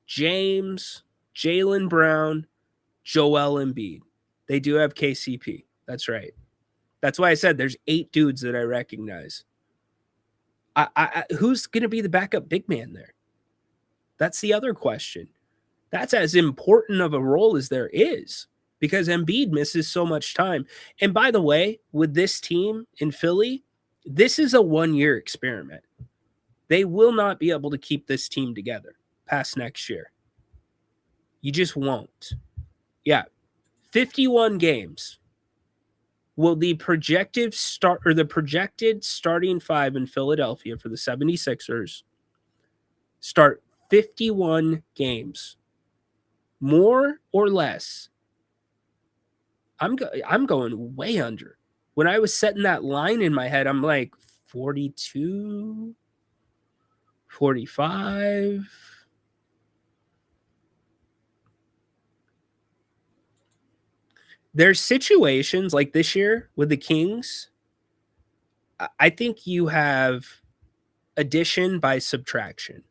James, Jaylen Brown, Joel Embiid. They do have KCP. That's right. That's why I said there's 8 dudes that I recognize. Who's going to be the backup big man there? That's the other question. That's as important of a role as there is because Embiid misses so much time. And by the way, with this team in Philly, this is a 1-year experiment. They will not be able to keep this team together past next year. You just won't. Yeah. 51 games. Will the projected starting five in Philadelphia for the 76ers start 51 games? More or less? I'm going way under. When I was setting that line in my head, I'm like 42, 45. There's situations like this year with the Kings. I think you have addition by subtraction.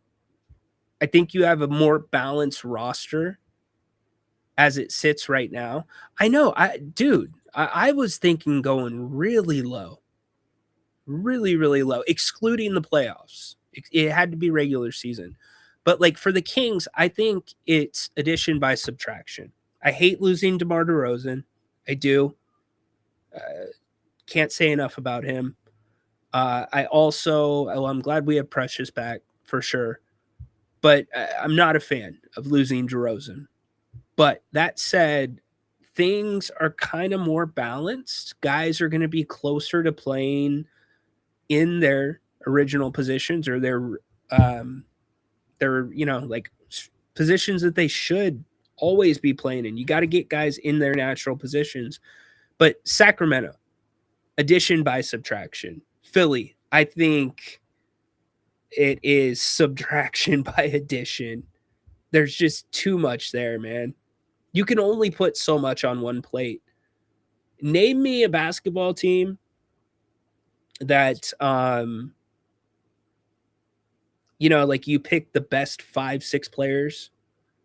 I think you have a more balanced roster as it sits right now. I know, I was thinking going really low, really, really low, excluding the playoffs. It had to be regular season. But like for the Kings, I think it's addition by subtraction. I hate losing DeMar DeRozan. I do. Can't say enough about him. I'm glad we have Precious back for sure. But I'm not a fan of losing DeRozan. But that said, things are kind of more balanced. Guys are going to be closer to playing in their original positions or their like positions that they should always be playing in. You got to get guys in their natural positions. But Sacramento, addition by subtraction. Philly, I think it is subtraction by addition. There's just too much there, man. You can only put so much on one plate. Name me a basketball team that like you pick the best 5-6 players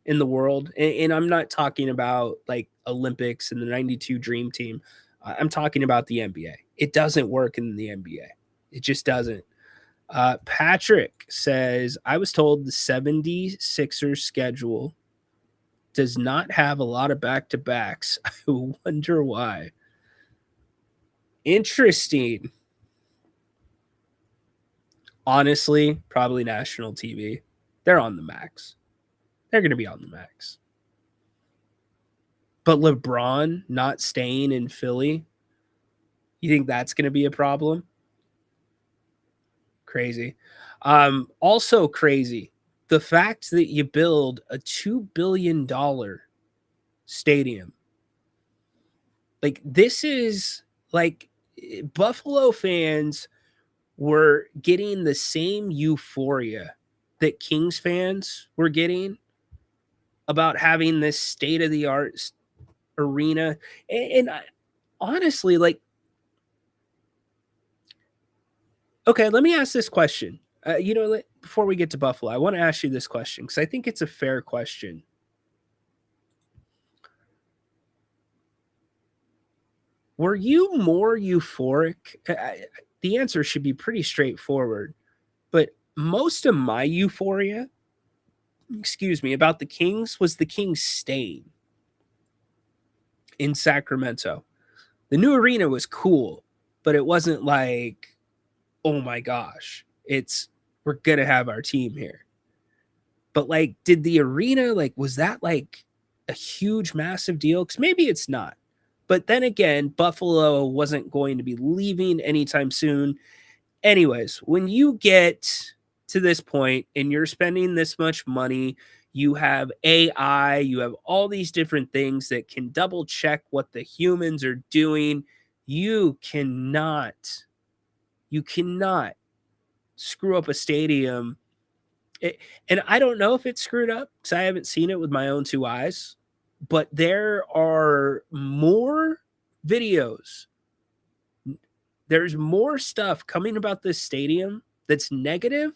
in the world, and I'm not talking about like Olympics and the 92 Dream Team. I'm talking about the NBA. It doesn't work in the NBA. It just doesn't. Patrick says, I was told the 76ers schedule does not have a lot of back-to-backs. I wonder why. Interesting. Honestly, probably national TV. They're on the max. They're going to be on the max. But LeBron not staying in Philly, you think that's going to be a problem? Crazy. Also crazy, the fact that you build a $2 billion stadium. Like, this is like Buffalo fans were getting the same euphoria that Kings fans were getting about having this state-of-the-art arena. And I, honestly, like, okay, let me ask this question. Before we get to Buffalo, I want to ask you this question because I think it's a fair question. Were you more euphoric? The answer should be pretty straightforward, but most of my euphoria, about the Kings was the Kings staying in Sacramento. The new arena was cool, but it wasn't like, oh my gosh, we're going to have our team here. But like, did the arena, like, was that like a huge, massive deal? Because maybe it's not. But then again, Buffalo wasn't going to be leaving anytime soon. Anyways, when you get to this point and you're spending this much money, you have AI, you have all these different things that can double check what the humans are doing. You cannot screw up a stadium. And I don't know if it's screwed up because I haven't seen it with my own two eyes, but there are more videos. There's more stuff coming about this stadium that's negative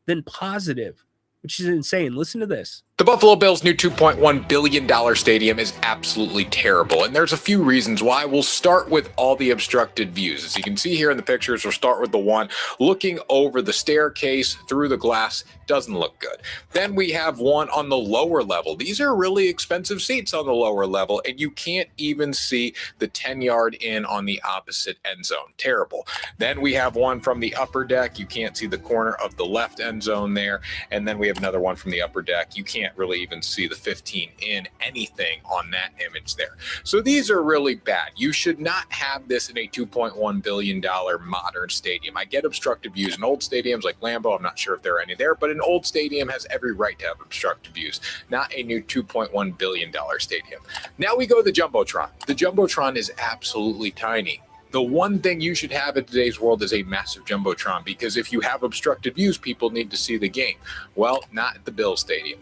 than positive, which is insane. Listen to this. The Buffalo Bills' new $2.1 billion stadium is absolutely terrible, and there's a few reasons why. We'll start with all the obstructed views. As you can see here in the pictures, we'll start with the one looking over the staircase through the glass. Doesn't look good. Then we have one on the lower level. These are really expensive seats on the lower level, and you can't even see the 10-yard in on the opposite end zone. Terrible. Then we have one from the upper deck. You can't see the corner of the left end zone there. And then we have another one from the upper deck. You can't really even see the 15 in anything on that image there. So these are really bad. You should not have this in a $2.1 billion modern stadium. I get obstructed views in old stadiums like Lambeau. I'm not sure if there are any there, but an old stadium has every right to have obstructed views, not a new $2.1 billion stadium. Now we go to the Jumbotron. The Jumbotron is absolutely tiny. The one thing you should have in today's world is a massive Jumbotron, because if you have obstructed views, people need to see the game. Well, not at the Bills Stadium.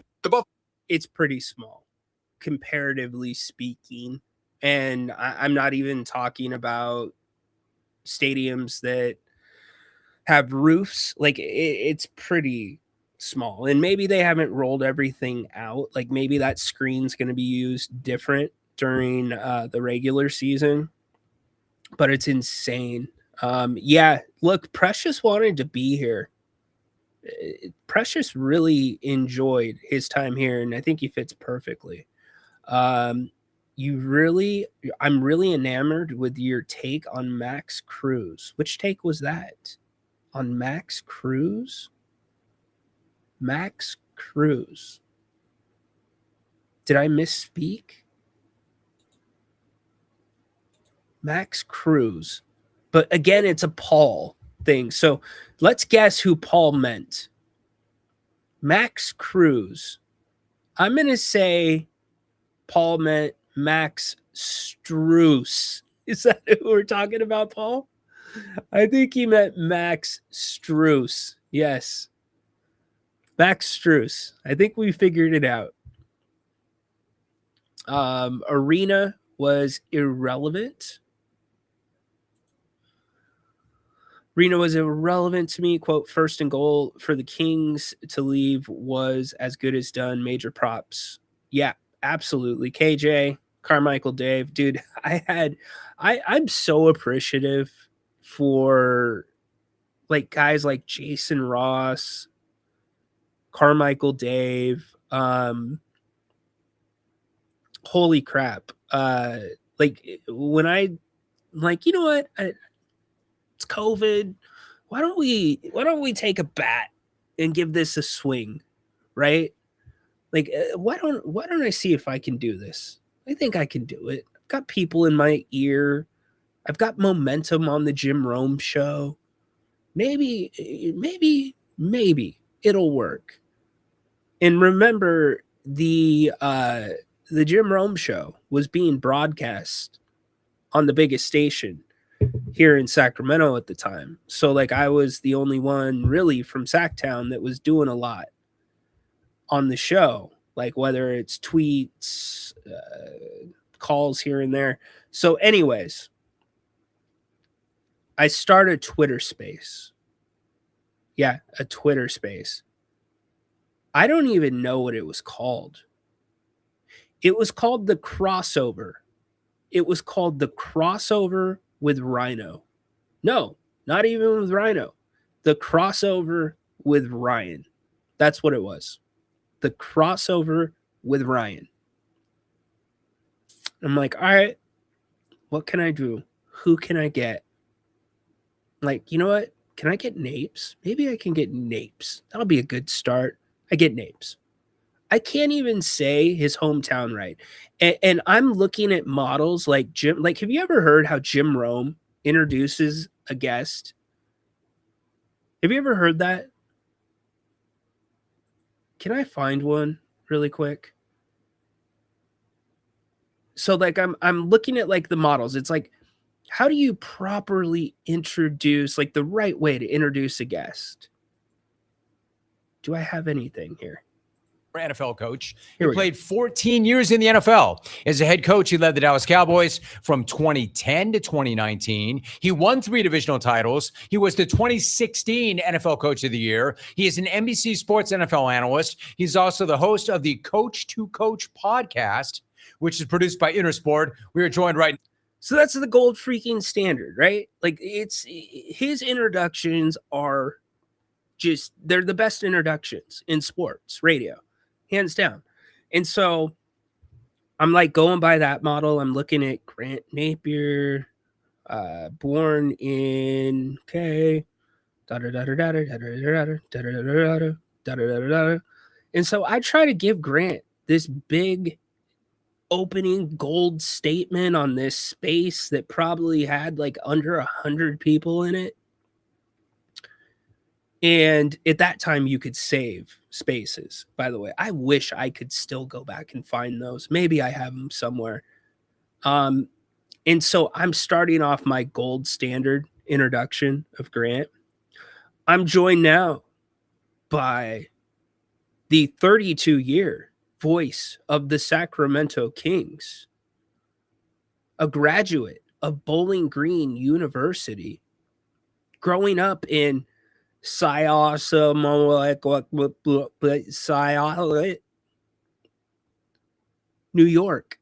It's pretty small, comparatively speaking. And I'm not even talking about stadiums that have roofs. Like, it's pretty small. And maybe they haven't rolled everything out. Like, maybe that screen's going to be used different during the regular season. But it's insane. Yeah, look, Precious wanted to be here. Precious really enjoyed his time here, and I think he fits perfectly. I'm really enamored with your take on Max Cruz. Which take was that? On Max Cruz? Max Cruz. Did I misspeak? Max Cruz. But again, it's a Paul thing. So let's guess who Paul meant. Max Cruz. I'm going to say Paul meant Max Strus. Is that who we're talking about, Paul? I think he meant Max Strus. Yes. Max Strus. I think we figured it out. Arena was irrelevant. Ryno was irrelevant to me. Quote, first and goal for the Kings to leave was as good as done. Major props. Yeah, absolutely. KJ, Carmichael, Dave, dude, I'm so appreciative for like guys like Jason Ross, Carmichael, Dave. Holy crap. Like when I'm like, you know what? It's COVID. Why don't we take a bat and give this a swing, right? Like, why don't I see if I can do this? I think I can do it. I've got people in my ear. I've got momentum on the Jim Rome show. Maybe it'll work. And remember, the Jim Rome show was being broadcast on the biggest station here in Sacramento at the time. So like I was the only one really from Sacktown that was doing a lot on the show, like whether it's tweets, calls here and there. So anyways, I started a Twitter space. Yeah, a Twitter space. I don't even know what it was called. It was called The Crossover. It was called The Crossover with Ryno. No, not even with Ryno. The Crossover with Ryan. That's what it was. The Crossover with Ryan. I'm like, all right, what can I do? Who can I get? Like, you know what? Can I get Napes? Maybe I can get Napes. That'll be a good start. I get Napes. I can't even say his hometown right. And I'm looking at models like Jim. Like, have you ever heard how Jim Rome introduces a guest? Have you ever heard that? Can I find one really quick? So like I'm looking at like the models. It's like, how do you properly introduce, like the right way to introduce a guest? Do I have anything here? NFL coach. Here He we played 14 years in the NFL. As a head coach, he led the Dallas Cowboys from 2010 to 2019. He won 3 divisional titles. He was the 2016 NFL Coach of the Year. He is an NBC Sports NFL analyst. He's also the host of the Coach to Coach podcast, which is produced by Intersport. We are joined right now. So that's the gold freaking standard, right? Like it's his introductions are just, they're the best introductions in sports radio, hands down. And so I'm like going by that model. I'm looking at Grant Napier, born in and so I try to give Grant this big opening gold statement on this space that probably had like under 100 people in it. And at that time you could save spaces, by the way. I wish I could still go back and find those. Maybe I have them somewhere. And so I'm starting off my gold standard introduction of Grant. I'm joined now by the 32-year voice of the Sacramento Kings, a graduate of Bowling Green University, growing up in New York.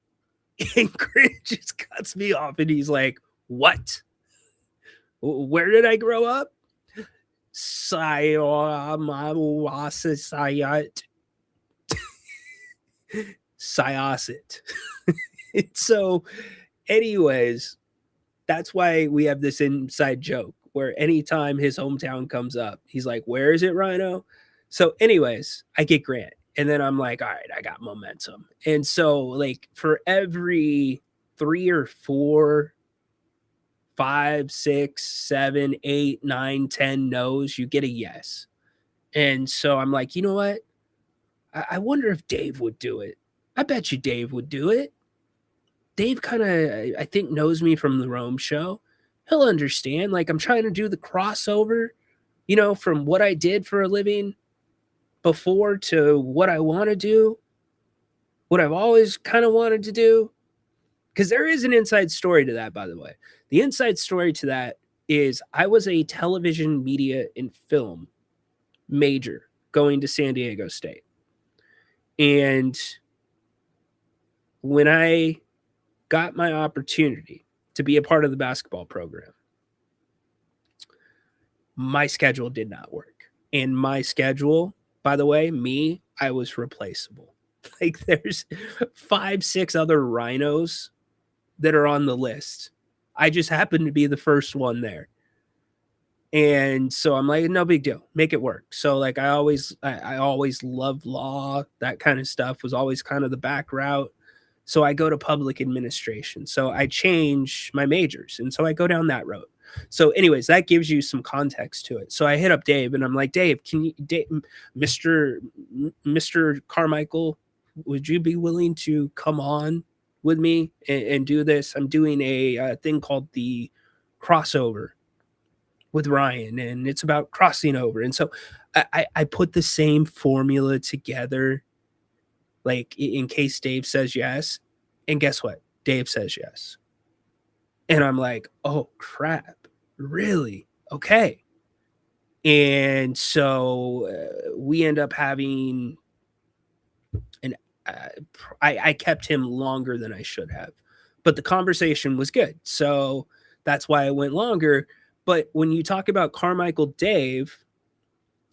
And Grant just cuts me off and he's like, what? Where did I grow up? Syosset. So anyways, that's why we have this inside joke where anytime his hometown comes up, he's like, where is it, Ryno? So anyways, I get Grant. And then I'm like, all right, I got momentum. And so like for every 3 or 4, 5, 6, 7, 8, 9, 10 no's, you get a yes. And so I'm like, you know what? I wonder if Dave would do it. I bet you Dave would do it. Dave kind of, I think, knows me from the Rome show. He'll understand. Like, I'm trying to do the crossover, you know, from what I did for a living before to what I want to do, what I've always kind of wanted to do. Because there is an inside story to that, by the way. The inside story to that is I was a television, media, and film major going to San Diego State. And when I got my opportunity to be a part of the basketball program, my schedule did not work. And my schedule, by the way, I was replaceable. Like there's 5, 6 other Rynos that are on the list. I just happened to be the first one there. And so I'm like, no big deal, make it work. So like I always loved law, that kind of stuff was always kind of the back route. So I go to public administration. So I change my majors. And so I go down that road. So anyways, that gives you some context to it. So I hit up Dave and I'm like, Dave, Mr. Carmichael, would you be willing to come on with me and do this? I'm doing a thing called the crossover with Ryan, and it's about crossing over. And so I put the same formula together, like in case Dave says yes. And guess what? Dave says yes. And I'm like, oh crap, really? Okay. And so we end up having I kept him longer than I should have, but the conversation was good. So that's why I went longer. But when you talk about Carmichael Dave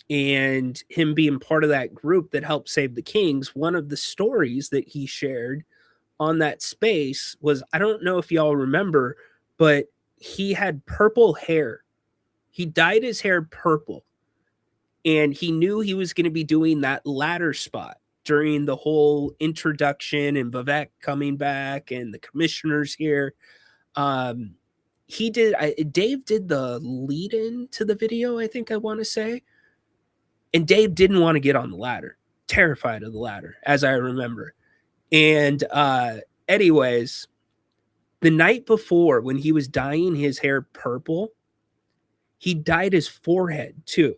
and him being part of that group that helped save the Kings, one of the stories that he shared on that space was, I don't know if y'all remember, but he had purple hair. He dyed his hair purple, and he knew he was going to be doing that ladder spot during the whole introduction and Vivek coming back and the commissioners here. Dave did the lead in to the video, I think I want to say. And Dave didn't want to get on the ladder, terrified of the ladder, as I remember. And anyways, the night before when he was dyeing his hair purple, he dyed his forehead too,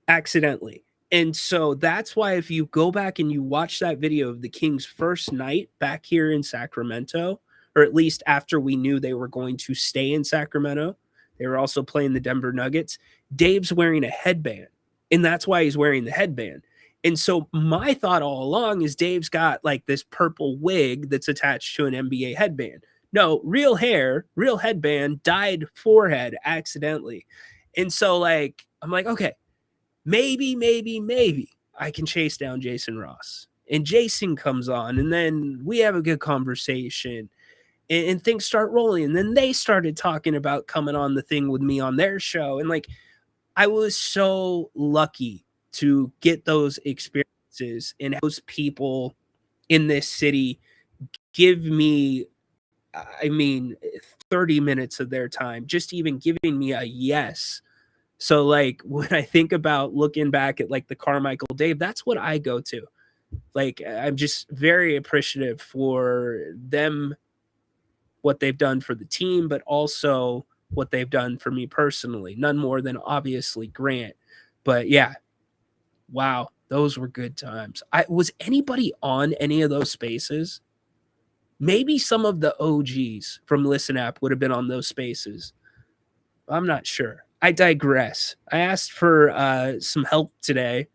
accidentally. And so that's why if you go back and you watch that video of the Kings' first night back here in Sacramento, or at least after we knew they were going to stay in Sacramento, they were also playing the Denver Nuggets, Dave's wearing a headband, and that's why he's wearing the headband. And so my thought all along is Dave's got like this purple wig that's attached to an NBA headband. No, real hair, real headband, dyed forehead accidentally. And so like, I'm like, okay, maybe I can chase down Jason Ross. And Jason comes on, and then we have a good conversation, and things start rolling. And then they started talking about coming on the thing with me on their show. And like, I was so lucky to get those experiences and those people in this city give me, 30 minutes of their time, just even giving me a yes. So like when I think about looking back at like the Carmichael Dave, that's what I go to. Like, I'm just very appreciative for them, what they've done for the team, but also what they've done for me personally. None more than obviously Grant. But yeah, wow, those were good times. Was anybody on any of those spaces? Maybe some of the OGs from Listen App would have been on those spaces. I'm not sure. I digress. I asked for some help today,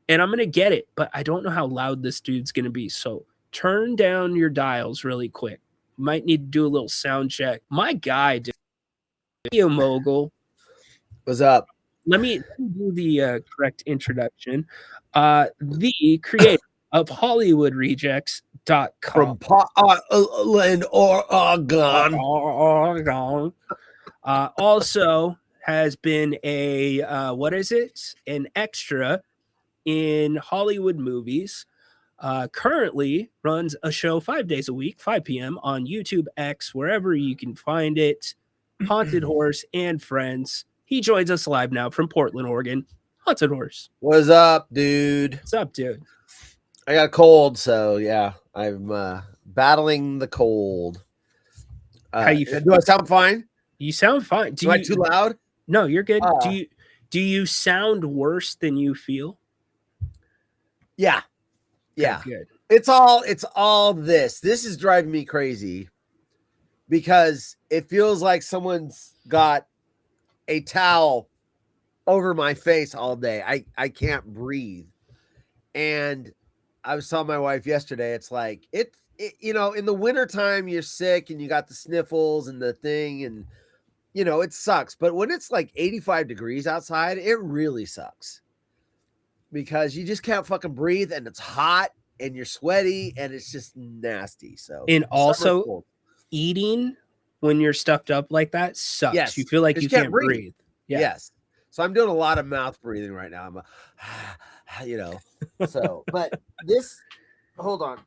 and I'm going to get it, but I don't know how loud this dude's going to be. So turn down your dials really quick. Might need to do a little sound check. My guy, Video Mogul. What's up? Let me do the correct introduction. The creator of HollywoodRejects.com. From Portland, Oregon. Also has been an extra in Hollywood movies. Currently runs a show 5 days a week, 5 p.m. on YouTube, X, wherever you can find it. Haunted Horse and Friends. He joins us live now from Portland, Oregon. Haunted Horse. What's up, dude? What's up, dude? I got a cold, so yeah, I'm battling the cold. How you do I sound fine? You sound fine. Am I too loud? No, you're good. Do you sound worse than you feel? Yeah. Yeah. Okay, good. It's all this. This is driving me crazy because it feels like someone's got a towel over my face all day. I can't breathe. And I was telling my wife yesterday, it's like it you know, in the wintertime you're sick and you got the sniffles and the thing, and you know, it sucks. But when it's like 85 degrees outside, it really sucks because you just can't fucking breathe and it's hot and you're sweaty and it's just nasty. So, And summer's also cold. eating when you're stuffed up like that sucks. Yes, You feel like 'cause you can't breathe. Yeah. Yes. So I'm doing a lot of mouth breathing right now. I'm a, you know, so, but this, hold on.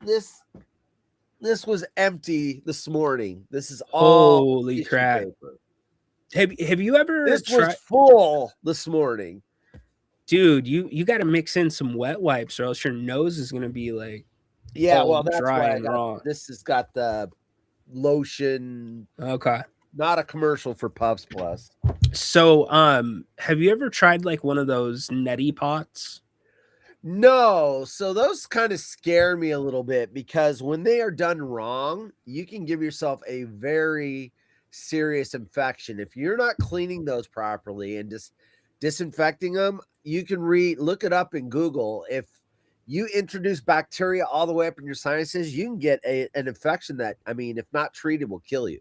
This was empty this morning. This is all Holy tissue crap. paper. Have you ever This tried? was full this morning. Dude, you got to mix in some wet wipes or else your nose is going to be like Yeah, all well, that's dry why I and got, raw. this has got the lotion. Okay. Not a commercial for Puffs Plus. So, have you ever tried like one of those neti pots? No, so those kind of scare me a little bit because when they are done wrong, you can give yourself a very serious infection. If you're not cleaning those properly and just disinfecting them, you can look it up in Google. If you introduce bacteria all the way up in your sinuses, you can get an infection that, I mean, if not treated, will kill you.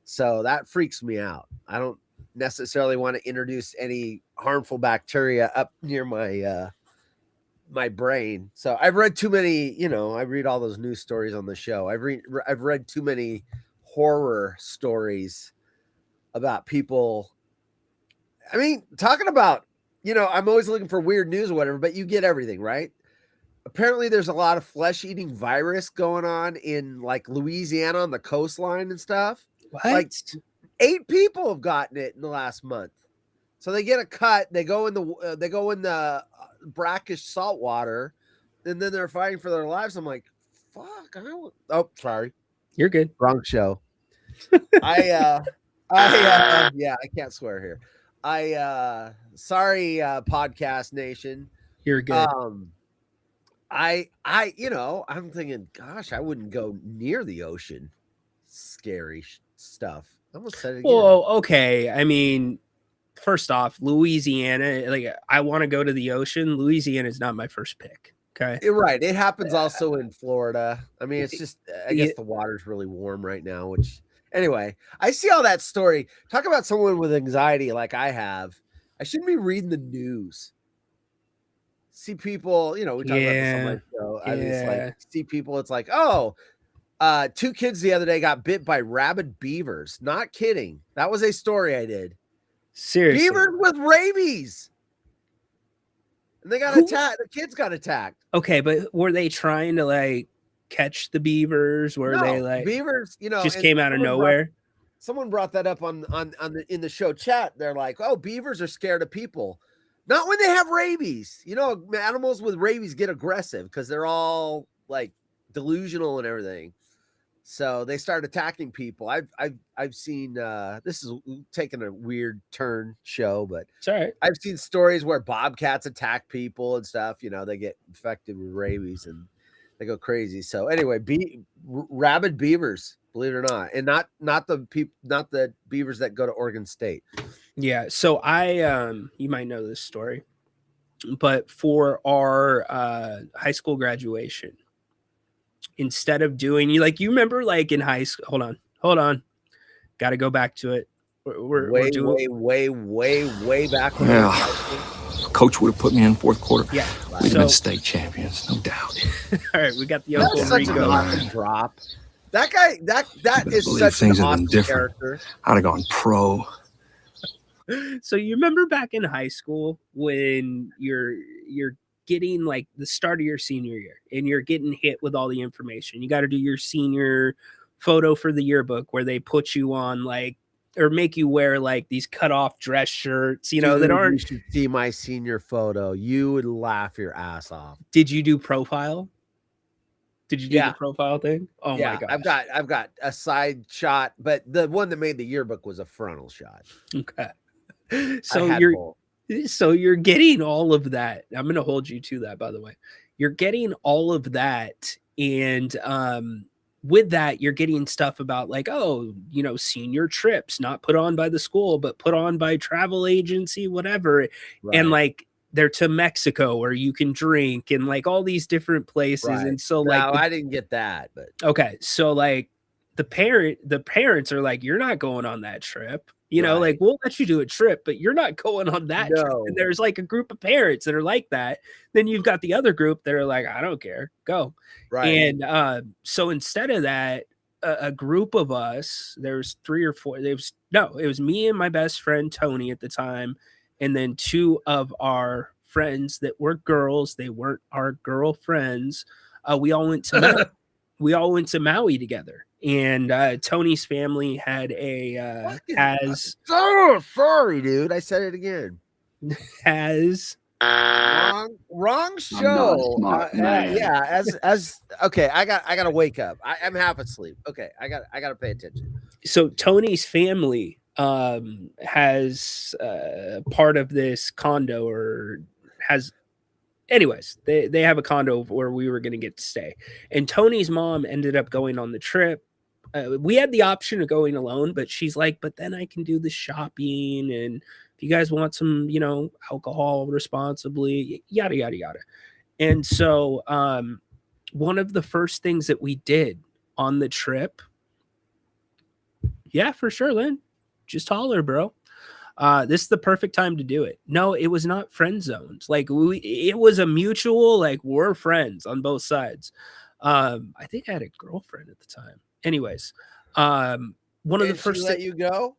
So that freaks me out. I don't necessarily want to introduce any harmful bacteria up near my brain. So I've read too many, you know, I read all those news stories on the show. I've read too many horror stories about people. I mean, talking about, you know, I'm always looking for weird news or whatever, but you get everything, right? Apparently there's a lot of flesh-eating virus going on in like Louisiana on the coastline and stuff. What? Like 8 people have gotten it in the last month. So they get a cut, they go in the brackish salt water, and then they're fighting for their lives. I'm like, fuck. Oh, sorry. You're good. Wrong show. Yeah, I can't swear here. Sorry, podcast nation. You're good. You know, I'm thinking, gosh, I wouldn't go near the ocean. Scary stuff. I almost said it again. Well, okay. I mean, first off, Louisiana, like I want to go to the ocean. Louisiana is not my first pick. Okay. You're right. It happens also in Florida. I mean, it's just, I guess the water's really warm right now, which anyway, I see all that story. Talk about someone with anxiety like I have. I shouldn't be reading the news. See people, you know, we talk about this on my show. I just like see people, it's like, oh, 2 kids the other day got bit by rabid beavers. Not kidding. That was a story I did. Seriously. Beavers with rabies. And they got attacked. The kids got attacked. Okay, but were they trying to like catch the beavers? Were they like beavers, you know, just came out of nowhere? Someone brought that up in the show chat. They're like, oh, beavers are scared of people. Not when they have rabies. You know, animals with rabies get aggressive because they're all like delusional and everything. So they start attacking people. I've seen this is taking a weird turn show, but it's all right. I've seen stories where bobcats attack people and stuff. You know, they get infected with rabies and they go crazy. So anyway, rabid beavers, believe it or not, and not the beavers that go to Oregon State. Yeah. So you might know this story, but for our high school graduation, instead of doing you remember like in high school, hold on. Got to go back to it. We're way back. Yeah. Coach would have put me in fourth quarter. Yeah. We'd have been state champions, no doubt. All right. We got the That's Uncle such an Rico. awesome drop. That guy, that is believe such things an have been awesome different. character. I'd have gone pro. So you remember back in high school when you're getting like the start of your senior year and you're getting hit with all the information. You got to do your senior photo for the yearbook where they put you on like, or make you wear like these cut off dress shirts, you know, Dude, that aren't. You should see my senior photo. You would laugh your ass off. Did you do profile? Did you do the profile thing? Oh yeah, my gosh. I've got a side shot, but the one that made the yearbook was a frontal shot. Okay. So you're getting all of that. I'm going to hold you to that, by the way. You're getting all of that, and with that, you're getting stuff about like, oh, you know, senior trips, not put on by the school, but put on by travel agency, whatever. And like they're to Mexico where you can drink and like all these different places. And so no, like I didn't get that, but okay. So like the parents are like, you're not going on that trip. You know, like we'll let you do a trip, but you're not going on that trip. And there's like a group of parents that are like that. Then you've got the other group that are like, I don't care, go. And so instead of that, a group of us, there's 3 or 4. It was me and my best friend Tony at the time, and then 2 of our friends that were girls. They weren't our girlfriends. We all went to Maui. We all went to Maui together. And Tony's family had a oh, sorry, dude. I said it again. Has wrong show. Yeah, as okay, I gotta wake up. I'm half asleep. Okay, I gotta pay attention. So Tony's family has part of this condo, or has, anyways, they have a condo where we were going to get to stay. And Tony's mom ended up going on the trip. We had the option of going alone, but she's like, but then I can do the shopping, and if you guys want some, you know, alcohol responsibly, yada yada yada. And so one of the first things that we did on the trip, yeah, for sure, Lynn, just holler, bro. This is the perfect time to do it. No, it was not friend zones. Like it was a mutual, like we're friends on both sides. I think I had a girlfriend at the time. Anyways, one of the first let you go.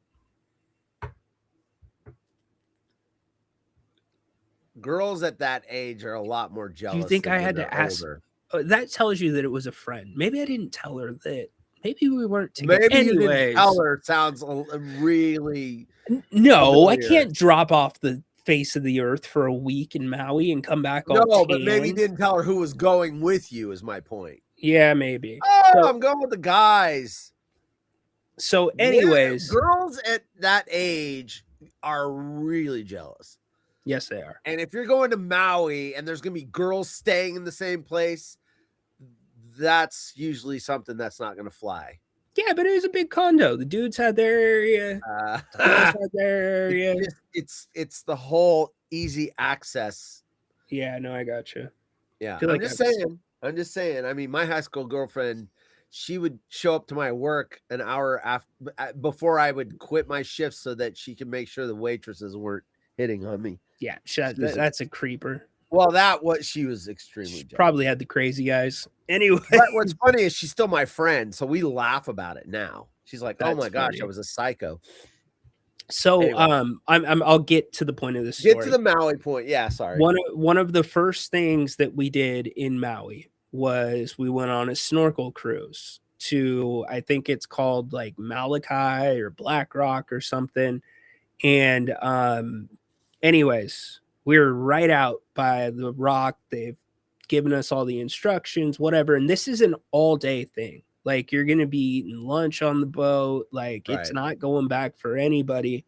Girls at that age are a lot more jealous. Do you think I had to ask? That tells you that it was a friend. Maybe I didn't tell her that. Maybe we weren't together. Maybe you didn't tell her. Sounds really. No, I can't drop off the face of the earth for a week in Maui and come back. No, but maybe you didn't tell her who was going with you. Is my point. Yeah, maybe. Oh, so, I'm going with the guys. So, anyways, girls at that age are really jealous. Yes, they are. And if you're going to Maui and there's going to be girls staying in the same place, that's usually something that's not going to fly. Yeah, but it was a big condo. The dudes had their area. Had their area. It's the whole easy access. Yeah, no, I got you. Yeah, I'm just saying. I mean, my high school girlfriend, she would show up to my work an hour before I would quit my shift so that she could make sure the waitresses weren't hitting on me. Yeah, that's a creeper. Well, she was extremely jealous. Probably had the crazy eyes. Anyway, but what's funny is she's still my friend, so we laugh about it now. She's like, "Oh my gosh, I was a psycho." So, anyway. I'll get to the point of this story. Get to the Maui point. Yeah, sorry. One of the first things that we did in Maui was we went on a snorkel cruise to, I think it's called like Malachi or Black Rock or something. And anyways, we were right out by the rock. They've given us all the instructions, whatever. And this is an all-day thing. Like, you're going to be eating lunch on the boat. Like, it's not going back for anybody.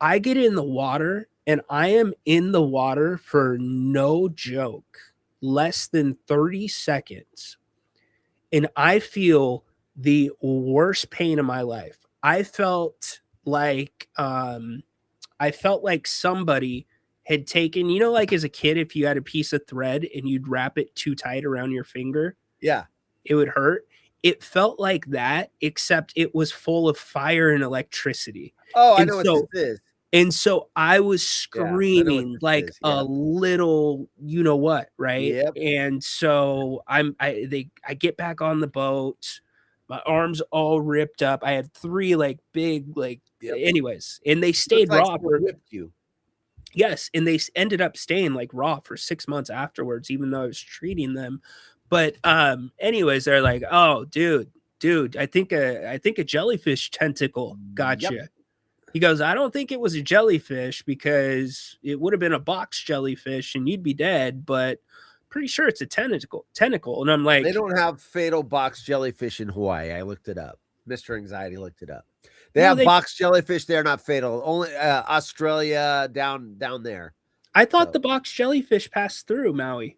I get in the water, and I am in the water for no joke, less than 30 seconds. And I feel the worst pain of my life. I felt like somebody had taken, you know, like as a kid, if you had a piece of thread and you'd wrap it too tight around your finger, it would hurt. It felt like that, except it was full of fire and electricity. Oh, I know what this is. And so I was screaming like a little, you know what, right? Yep. And so I get back on the boat. My arms all ripped up. I had 3 like big, like, anyways, and they stayed raw. Yes, and they ended up staying like raw for 6 months afterwards, even though I was treating them. But anyways, they're like, "Oh, dude, I think a jellyfish tentacle got you." He goes, "I don't think it was a jellyfish because it would have been a box jellyfish and you'd be dead, but pretty sure it's a tentacle." And I'm like, they don't have fatal box jellyfish in Hawaii. I looked it up. Mr. Anxiety looked it up. They have box jellyfish. They're not fatal. Only Australia down there. I thought the box jellyfish passed through Maui.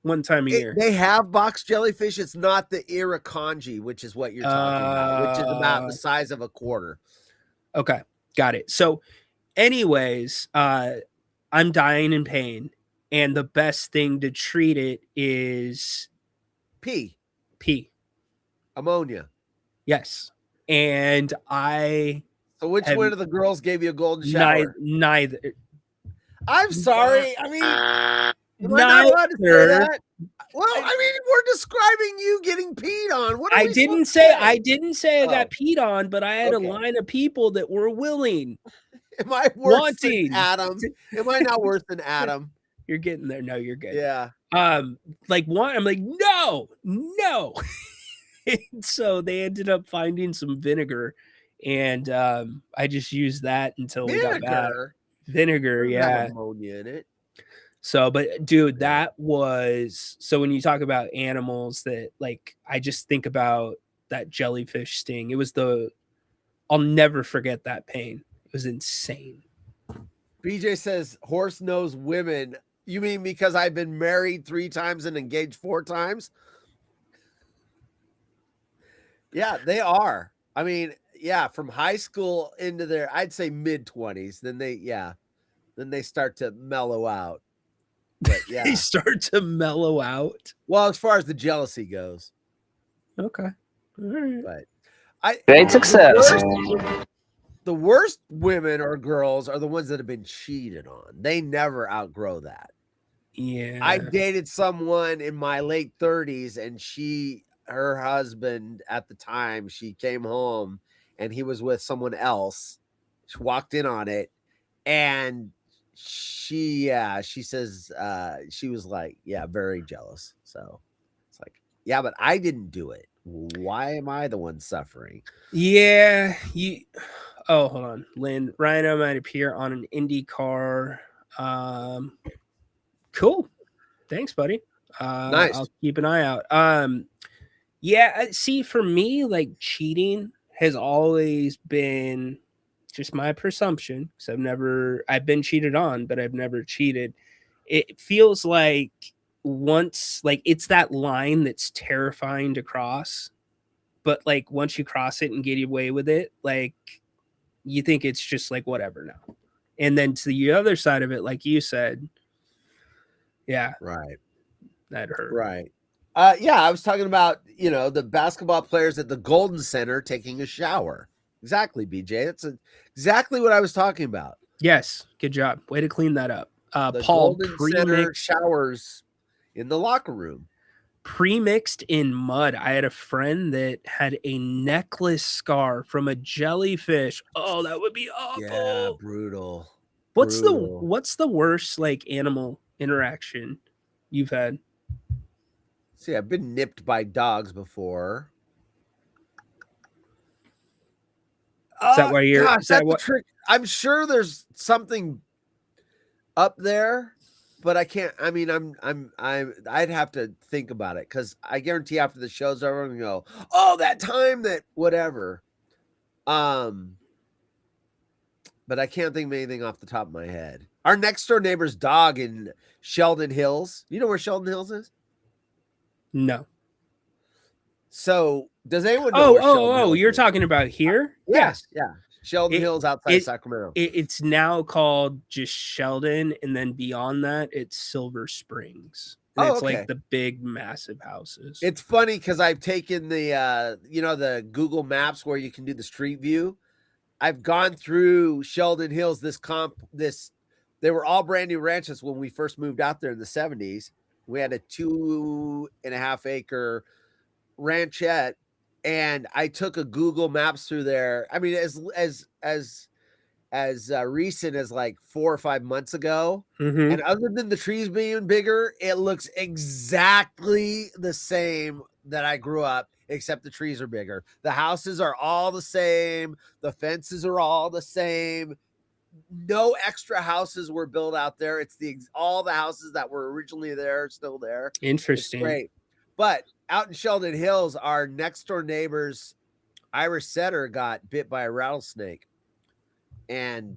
one time a year. They have box jellyfish. It's not the irukandji, which is what you're talking about, which is about the size of a quarter. Okay, got it. So, anyways, I'm dying in pain, and the best thing to treat it is Pee. Ammonia. Yes. And So which one of the girls gave you a golden shower? Neither. I'm sorry. I mean, am I not allowed to say that? Well, I mean, we're describing you getting peed on. What I didn't say I got peed on, but I had a line of people that were willing. Am I worse than Adam? Am I not worse than Adam? You're getting there. No, you're good. Yeah. Like one, I'm like, no. And so they ended up finding some vinegar, and I just used that until we got back. Vinegar, yeah. Ammonia in it. So, but dude, that was so when you talk about animals that like I just think about that jellyfish sting. I'll never forget that pain. It was insane. BJ says horse nose women. You mean because I've been married 3 times and engaged 4 times? Yeah, they are. I mean, yeah, from high school into their, I'd say mid-20s. Then they start to mellow out. But yeah, They start to mellow out. well, as far as the jealousy goes. Okay. All right. But Great success. The worst women or girls are the ones that have been cheated on. They never outgrow that. Yeah. I dated someone in my late 30s, and her husband at the time, she came home and he was with someone else. She walked in on it, and she says she was like, yeah, very jealous. So it's like, yeah, but I didn't do it. Why am I the one suffering? Yeah. Oh, hold on. Lynn, Ryno might appear on an IndyCar. Cool. Thanks, buddy. Nice. I'll keep an eye out. Yeah, see, for me, like cheating has always been just my presumption. Because I've been cheated on, but I've never cheated. It feels like it's that line that's terrifying to cross. But like once you cross it and get away with it, like you think it's just like whatever now. And then to the other side of it, like you said, yeah, right, that hurt. Right. Yeah, I was talking about, the basketball players at the Golden Center taking a shower. Exactly, BJ. That's exactly what I was talking about. Yes, good job. Way to clean that up. The Paul, Golden Center showers in the locker room. Pre-mixed in mud. I had a friend that had a necklace scar from a jellyfish. Oh, that would be awful. Yeah, brutal. What's the worst like animal interaction you've had? See, I've been nipped by dogs before. Is that why you're? Gosh, Is that that's what? the trick. I'm sure there's something up there, but I can't. I mean, I'd have to think about it, because I guarantee after the show's over, I'm gonna go, oh, that time that whatever. But I can't think of anything off the top of my head. Our next door neighbor's dog in Sheldon Hills. You know where Sheldon Hills is? No. So does anyone know? Oh! You're talking about here? Yes. Yeah. Sheldon Hills outside Sacramento. It's now called just Sheldon, and then beyond that, it's Silver Springs. And it's like the big, massive houses. It's funny because I've taken the the Google Maps where you can do the street view. I've gone through Sheldon Hills. They were all brand new ranches when we first moved out there in the 70s. We had a 2.5 acre ranchette, and I took a Google Maps through there. I mean, as recent as like 4 or 5 months ago. Mm-hmm. And other than the trees being bigger, it looks exactly the same that I grew up, except the trees are bigger. The houses are all the same. The fences are all the same. No extra houses were built out there. It's all the houses that were originally there are still there. Interesting. It's great. But out in Sheldon Hills, our next door neighbor's Irish setter got bit by a rattlesnake and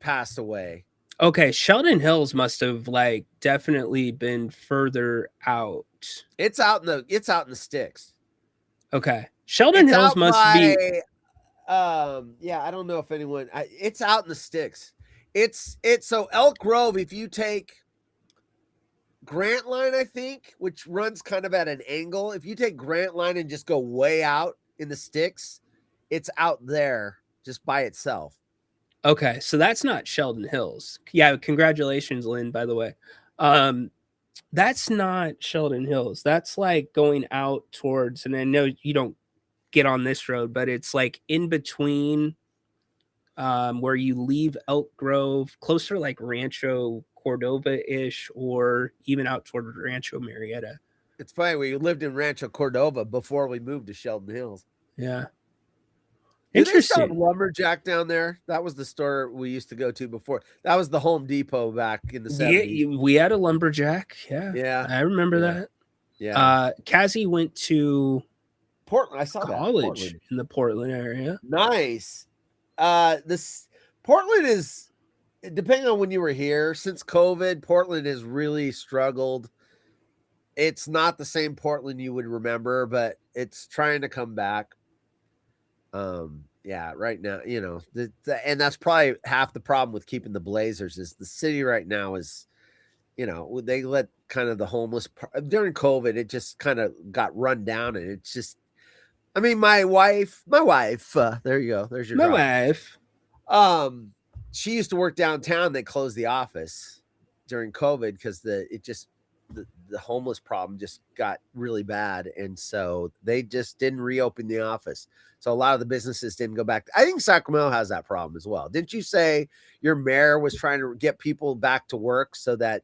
passed away. Okay, Sheldon Hills must have like definitely been further out. It's out in the sticks. Okay. Sheldon It's Hills out must by be yeah, I don't know if anyone it's out in the sticks. It's so Elk Grove, if you take Grant Line, I think, which runs kind of at an angle. If you take Grant Line and just go way out in the sticks, it's out there just by itself. okay, so that's not Sheldon Hills. Yeah, congratulations, Lynn, by the way. That's not Sheldon Hills. That's like going out towards, and I know you don't get on this road, but it's like in between where you leave Elk Grove, closer like Rancho Cordova-ish, or even out toward Rancho Marietta. It's funny, we lived in Rancho Cordova before we moved to Sheldon Hills. Yeah. Do they still have Interesting. Lumberjack down there? That was the store we used to go to before. That was the Home Depot back in the 70s. Yeah, we had a lumberjack. Yeah. Yeah. I remember that. Yeah. Cassie went to Portland. I saw college that. in the Portland area. Nice. This Portland is, depending on when you were here, since COVID, Portland has really struggled. It's not the same Portland you would remember, but it's trying to come back. Yeah, right now, you know, and that's probably half the problem with keeping the Blazers is the city right now is, you know, they let kind of the homeless during COVID, it just kind of got run down, and it's just, I mean, my wife, there you go. There's your My drop. wife. She used to work downtown. They closed the office during COVID because the homeless problem just got really bad. And so they just didn't reopen the office. So a lot of the businesses didn't go back. I think Sacramento has that problem as well. Didn't you say your mayor was trying to get people back to work so that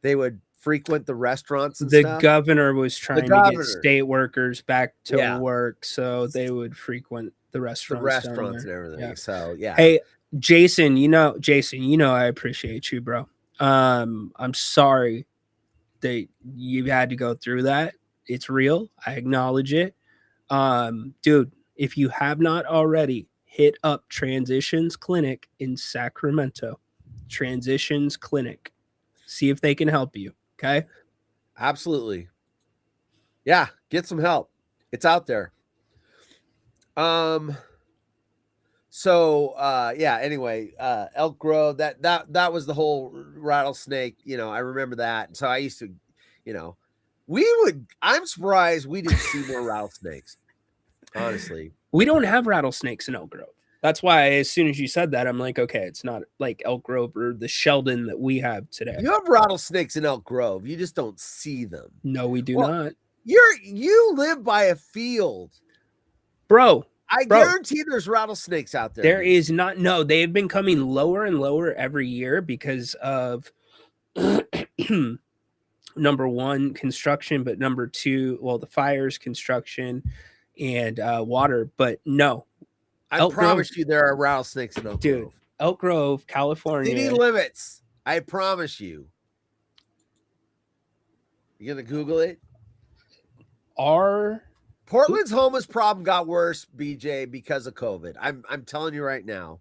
they would frequent the restaurants and The stuff? governor was trying to get state workers back to work so they would frequent the restaurants. And everything. Yeah. So yeah. Hey, Jason, I appreciate you, bro. I'm sorry that you had to go through that. It's real. I acknowledge it. Dude, if you have not already, hit up Transitions Clinic in Sacramento. Transitions Clinic. See if they can help you. Okay. Absolutely. Yeah. Get some help. It's out there. So yeah, anyway, Elk Grove, that was the whole rattlesnake, you know, I remember that. So I used to, you know, I'm surprised we didn't see more rattlesnakes. Honestly. We don't have rattlesnakes in Elk Grove. That's why as soon as you said that, I'm like, okay, it's not like Elk Grove or the Sheldon that we have today. You have rattlesnakes in Elk Grove. You just don't see them. No, we do not. You live by a field. Bro. I guarantee there's rattlesnakes out there. There is not. No, they have been coming lower and lower every year because of number one, construction, but number two, well, the fires, construction, and water. But no, I promise you there are rattlesnakes in Elk Grove. Elk Grove, California. City limits. I promise you. You gonna Google it? Portland's homeless problem got worse, BJ, because of COVID. I'm telling you right now,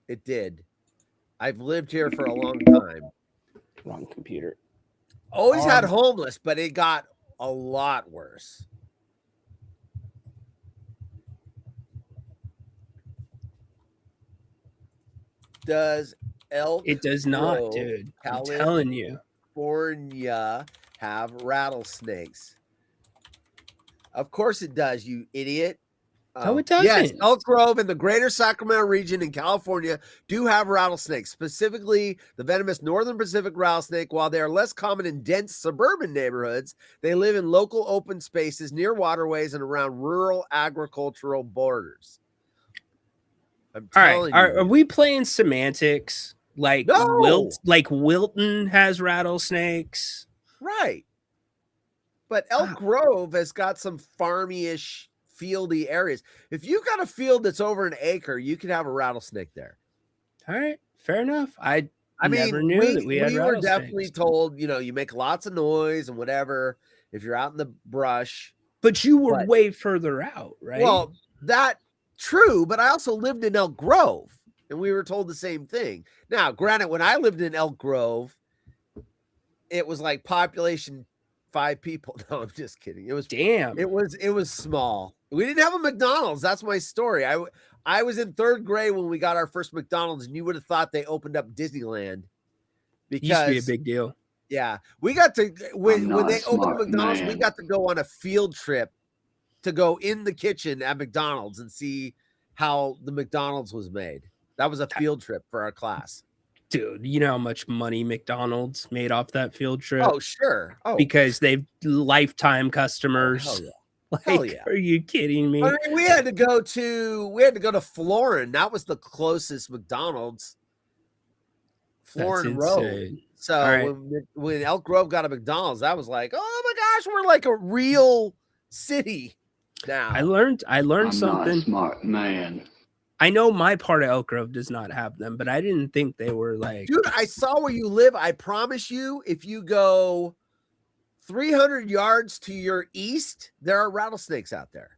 it did. I've lived here for a long time. Wrong computer. Always had homeless, but it got a lot worse. Does Elk It does not, Grove, dude. I'm telling you. California have rattlesnakes? Of course it does, you idiot. No, it doesn't. Yes, Elk Grove and the greater Sacramento region in California do have rattlesnakes, specifically the venomous northern Pacific rattlesnake. While they are less common in dense suburban neighborhoods, they live in local open spaces near waterways and around rural agricultural borders. I'm telling you. Are we playing semantics? Like No. Wilton has rattlesnakes. Right. But Elk Grove has got some farmy-ish, fieldy areas. If you got a field that's over an acre, you could have a rattlesnake there. All right, fair enough. I never mean, knew that we had were definitely rattlesnakes. told, you know, you make lots of noise and whatever if you're out in the brush. But you were way further out, right? Well, that true, but I also lived in Elk Grove. and we were told the same thing. Now, granted, when I lived in Elk Grove, it was like population 5 people. No, I'm just kidding. It was Damn. It was small. We didn't have a McDonald's. That's my story. I was in 3rd grade when we got our first McDonald's, and you would have thought they opened up Disneyland because Used to be a big deal. Yeah, we got to when they opened McDonald's, we got to go on a field trip to go in the kitchen at McDonald's and see how the McDonald's was made. That was a field trip for our class. Dude, you know how much money McDonald's made off that field trip? Oh, sure. Oh, because they've lifetime customers. hell yeah. Like, Hell yeah. are you kidding me? I mean, we had to go to Florin. That was the closest McDonald's. Florin Road. insane. So All right. when Elk Grove got a McDonald's, that was like, oh my gosh, we're like a real city now. I learned something. Smart man. I know my part of Elk Grove does not have them, but I didn't think they were like. Dude, I saw where you live. I promise you, if you go 300 yards to your east, there are rattlesnakes out there.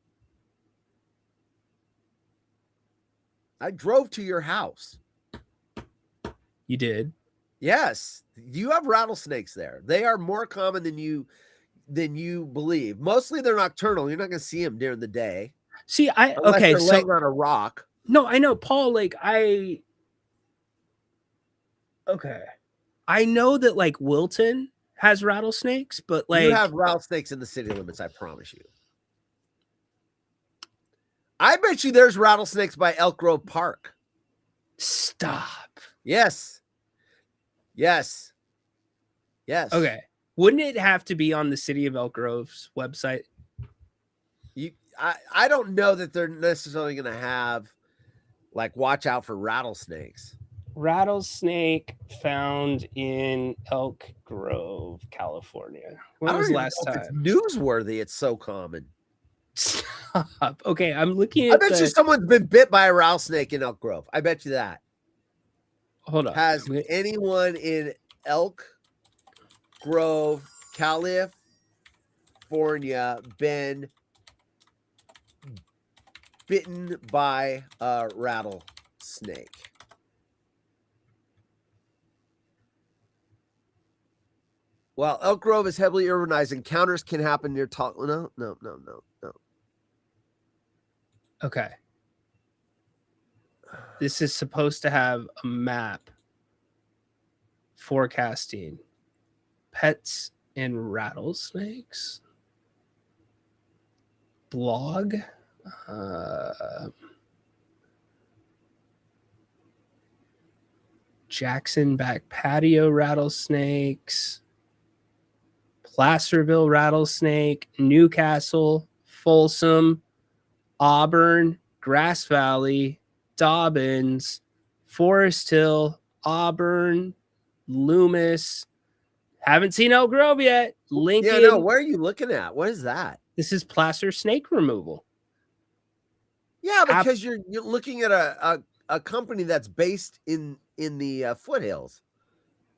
I drove to your house. You did? Yes, you have rattlesnakes there. They are more common than you believe. Mostly they're nocturnal. You're not going to see them during the day. See, Unless okay, they're so laying on a rock. no, I know, Paul. Like, I know that like Wilton has rattlesnakes, but like You have rattlesnakes in the city limits, I promise you. I bet you there's rattlesnakes by Elk Grove Park. stop. Yes. Yes. Yes. Okay, wouldn't it have to be on the City of Elk Grove's website? I don't know that they're necessarily going to have like watch out for rattlesnakes. Rattlesnake found in Elk Grove, California. When was even last know if it's time? newsworthy. It's so common. Stop. Okay, I'm looking I at bet you someone's been bit by a rattlesnake in Elk Grove. I bet you that. Hold on. Has anyone in Elk Grove, California, been bitten by a rattlesnake? Well, Elk Grove is heavily urbanized. Encounters can happen near No. Okay. This is supposed to have a map forecasting pets and rattlesnakes. Blog. Jackson back patio rattlesnakes. Placerville rattlesnake. Newcastle. Folsom. Auburn. Grass Valley. Dobbins. Forest Hill. Auburn. Loomis. Haven't seen Elk Grove yet. Lincoln. Yeah, no. Where are you looking at? What is that? This is placer snake removal. Yeah, because you're looking at a company that's based in the foothills.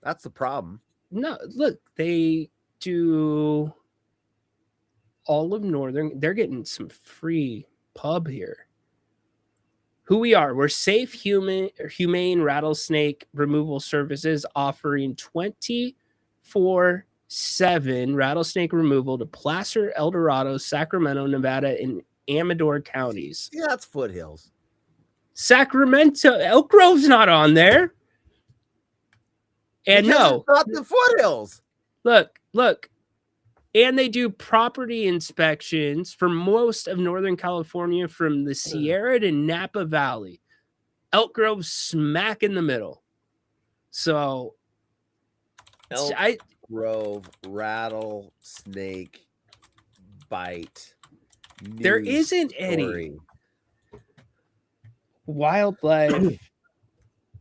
That's the problem. No, look, they do all of Northern. They're getting some free pub here. Who we are? We're Safe Humane Rattlesnake Removal Services, offering 24/7 rattlesnake removal to Placer, El Dorado, Sacramento, Nevada, and Amador counties. Yeah, that's foothills. Sacramento, Elk Grove's not on there. And Because no, it's not the foothills. Look. And they do property inspections for most of Northern California from the Sierra to Napa Valley. Elk Grove smack in the middle. So Elk Grove rattlesnake bite. There news isn't story. any wildlife.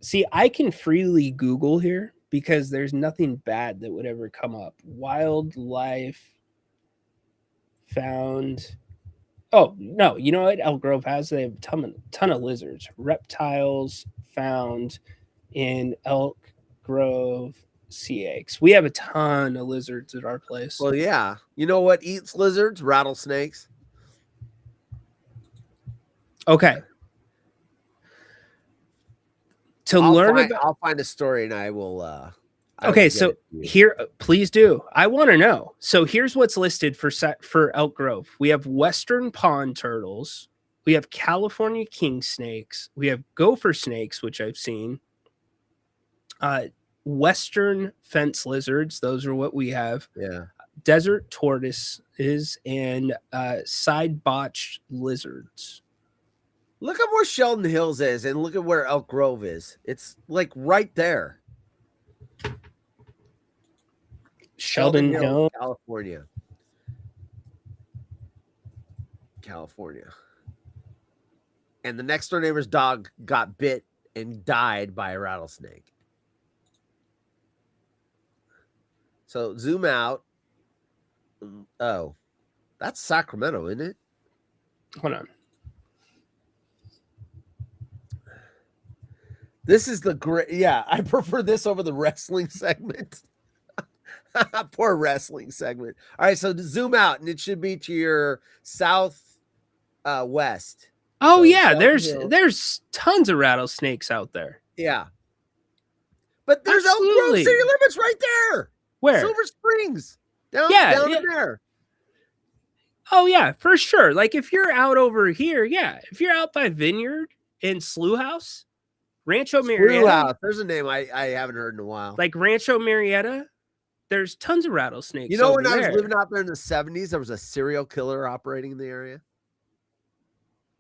See, I can freely Google here because there's nothing bad that would ever come up. Wildlife found. Oh, no. You know what Elk Grove has? They have a ton of lizards. Reptiles found in Elk Grove, CX. We have a ton of lizards at our place. Well, yeah. You know what eats lizards? Rattlesnakes. Okay. To learn about. I'll find a story and I will. Okay, so here, please do. I want to know. So here's what's listed for Elk Grove. We have Western pond turtles. We have California king snakes. We have gopher snakes, which I've seen. Western fence lizards. Those are what we have. Yeah. Desert tortoises and side botched lizards. Look at where Sheldon Hills is and look at where Elk Grove is. It's like right there. Sheldon Hill, California. And the next door neighbor's dog got bit and died by a rattlesnake. So zoom out. Oh, that's Sacramento, isn't it? Hold on. This is the great. Yeah, I prefer this over the wrestling segment. Poor wrestling segment. All right, so to zoom out, and it should be to your south west. Oh So yeah, Sheldon there's tons of rattlesnakes out there. Yeah. But there's Elk Grove Absolutely. city limits right there. Where? Silver Springs. Down in there. Oh yeah, for sure. Like if you're out over here, yeah. If you're out by Vineyard and Slough House, Rancho Marietta. House. There's a name I haven't heard in a while. Like Rancho Marietta, there's tons of rattlesnakes. You know, over when I was there. living out there in the 70s, there was a serial killer operating in the area.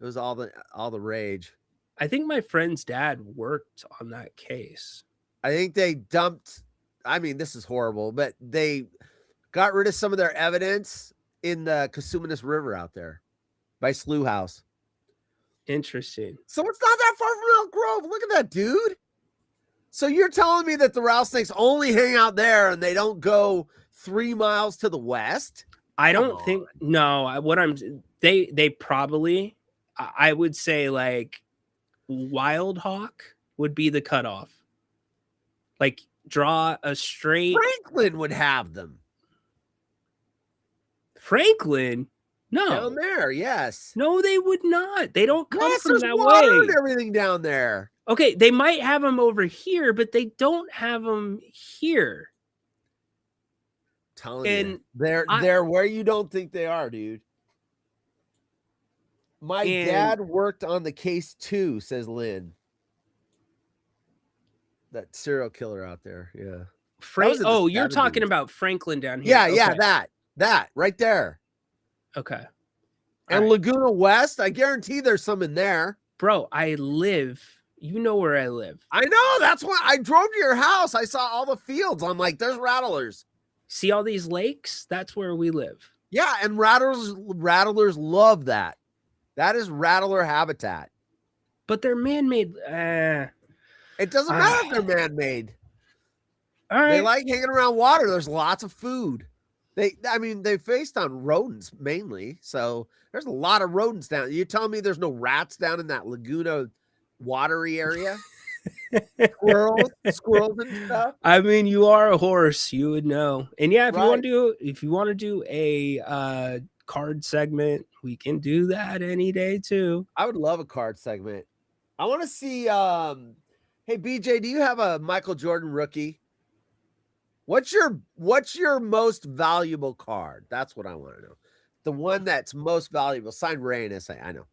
It was all the rage. I think my friend's dad worked on that case. I think they dumped. I mean, this is horrible, but they got rid of some of their evidence in the Casumanis River out there by Slough House. Interesting. So it's not that far from Elk Grove. Look at that, dude. So you're telling me that the rattlesnakes only hang out there and they don't go 3 miles to the west? I don't think. No, what I'm. They probably. I would say like Wild Hawk would be the cutoff. Like draw a straight. Franklin would have them. Franklin? No. Down there, yes. No, they would not. They don't come Yes, from there's that water way. and everything down there. Okay, they might have them over here, but they don't have them here. Telling And you, they're where you don't think they are, dude. My dad worked on the case too, says Lynn. That serial killer out there, yeah. Oh, you're talking about Franklin down here. Yeah, Okay. yeah, that right there. Okay. And All right. Laguna West, I guarantee there's some in there. Bro, you know where I live. I know, that's why I drove to your house. I saw all the fields. I'm like, there's rattlers. See all these lakes? That's where we live. Yeah, and rattlers love that. That is rattler habitat. But they're man-made. It doesn't matter if they're man-made. All right. They like hanging around water. There's lots of food. They feast on rodents mainly. So there's a lot of rodents down. You telling me there's no rats down in that Laguna watery area? Squirrels and stuff. I mean, you are a horse, you would know. And yeah, if Right. you want to do a card segment, we can do that any day too. I would love a card segment. I want to see hey BJ, do you have a Michael Jordan rookie? What's your most valuable card? That's what I want to know. The one that's most valuable. Signed Reyes. I know.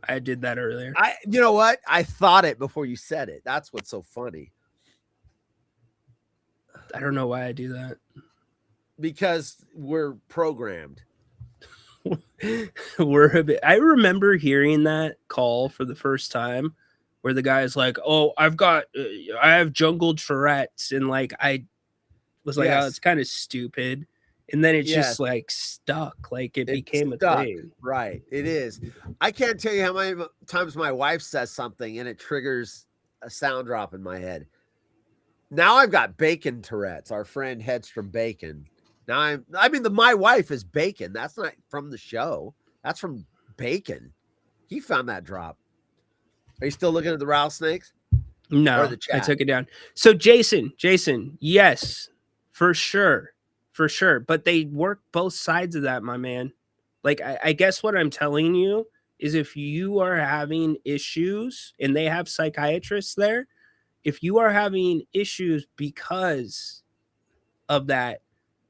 I did that earlier. You know what? I thought it before you said it. That's what's so funny. I don't know why I do that. Because we're programmed. I remember hearing that call for the first time where the guy's like, oh, I have jungle Tourette's. And like, I was like, oh, it's kind of stupid. And then it just like stuck. Like it became a thing. Right. It is. I can't tell you how many times my wife says something and it triggers a sound drop in my head. Now I've got Bacon Tourette's, our friend Headstrom Bacon. Now my wife is Bacon. That's not from the show. That's from Bacon. He found that drop. Are you still looking at the rattlesnakes? No, I took it down. So Jason, yes, for sure. But they work both sides of that, my man. Like, I guess what I'm telling you is if you are having issues and they have psychiatrists there, if you are having issues because of that,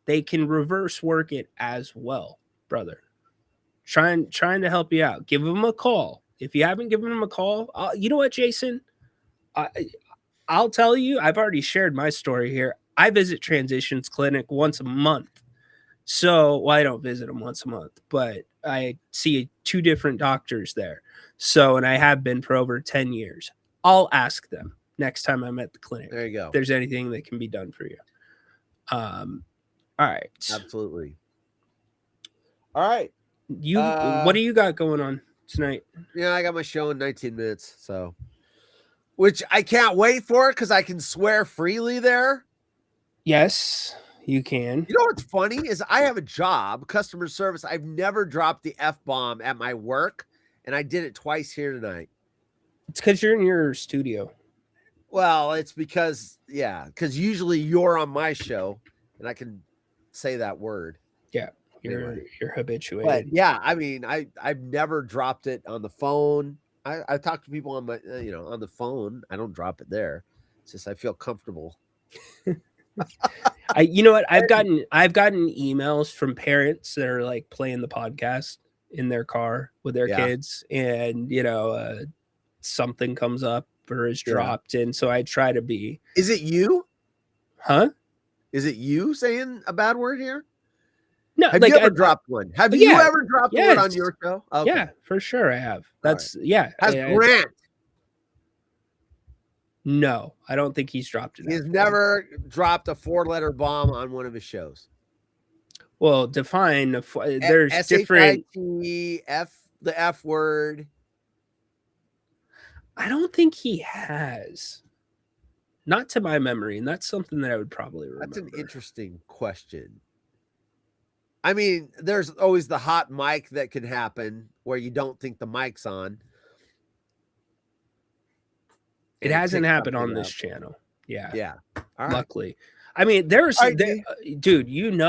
they can reverse work it as well, brother. Trying to help you out. Give them a call. If you haven't given them a call, you know what, Jason? I'll tell you, I've already shared my story here. I visit Transitions Clinic once a month. So, well, I don't visit them once a month, but I see 2 different doctors there. So, and I have been for over 10 years. I'll ask them next time I'm at the clinic. There you go. If there's anything that can be done for you. All right. Absolutely. All right. What do you got going on tonight? Yeah, I got my show in 19 minutes, so which I can't wait for it because I can swear freely there. Yes, you can. You know what's funny is I have a job, customer service. I've never dropped the F-bomb at my work, and I did it twice here tonight. It's because you're in your studio. Well, it's because usually you're on my show, and I can say that word. Yeah. You're habituated. But yeah, I mean, I've never dropped it on the phone. I talk to people on my on the phone. I don't drop it there. It's just I feel comfortable. You know what? I've gotten emails from parents that are like playing the podcast in their car with their kids, and something comes up or is dropped, and so I try to be. Is it you? Huh? Is it you saying a bad word here? No, have you ever dropped one? Have you ever dropped one on your show? Okay. Yeah, for sure I have. That's Has Grant? No, I don't think he's dropped it. He's never dropped a 4-letter bomb on one of his shows. Well, define. There's different. F, the F word. I don't think he has. Not to my memory, and that's something that I would probably remember. That's an interesting question. I mean, there's always the hot mic that can happen where you don't think the mic's on. It hasn't happened on this channel. Yeah. Yeah. All right. Luckily. I mean, there's dude,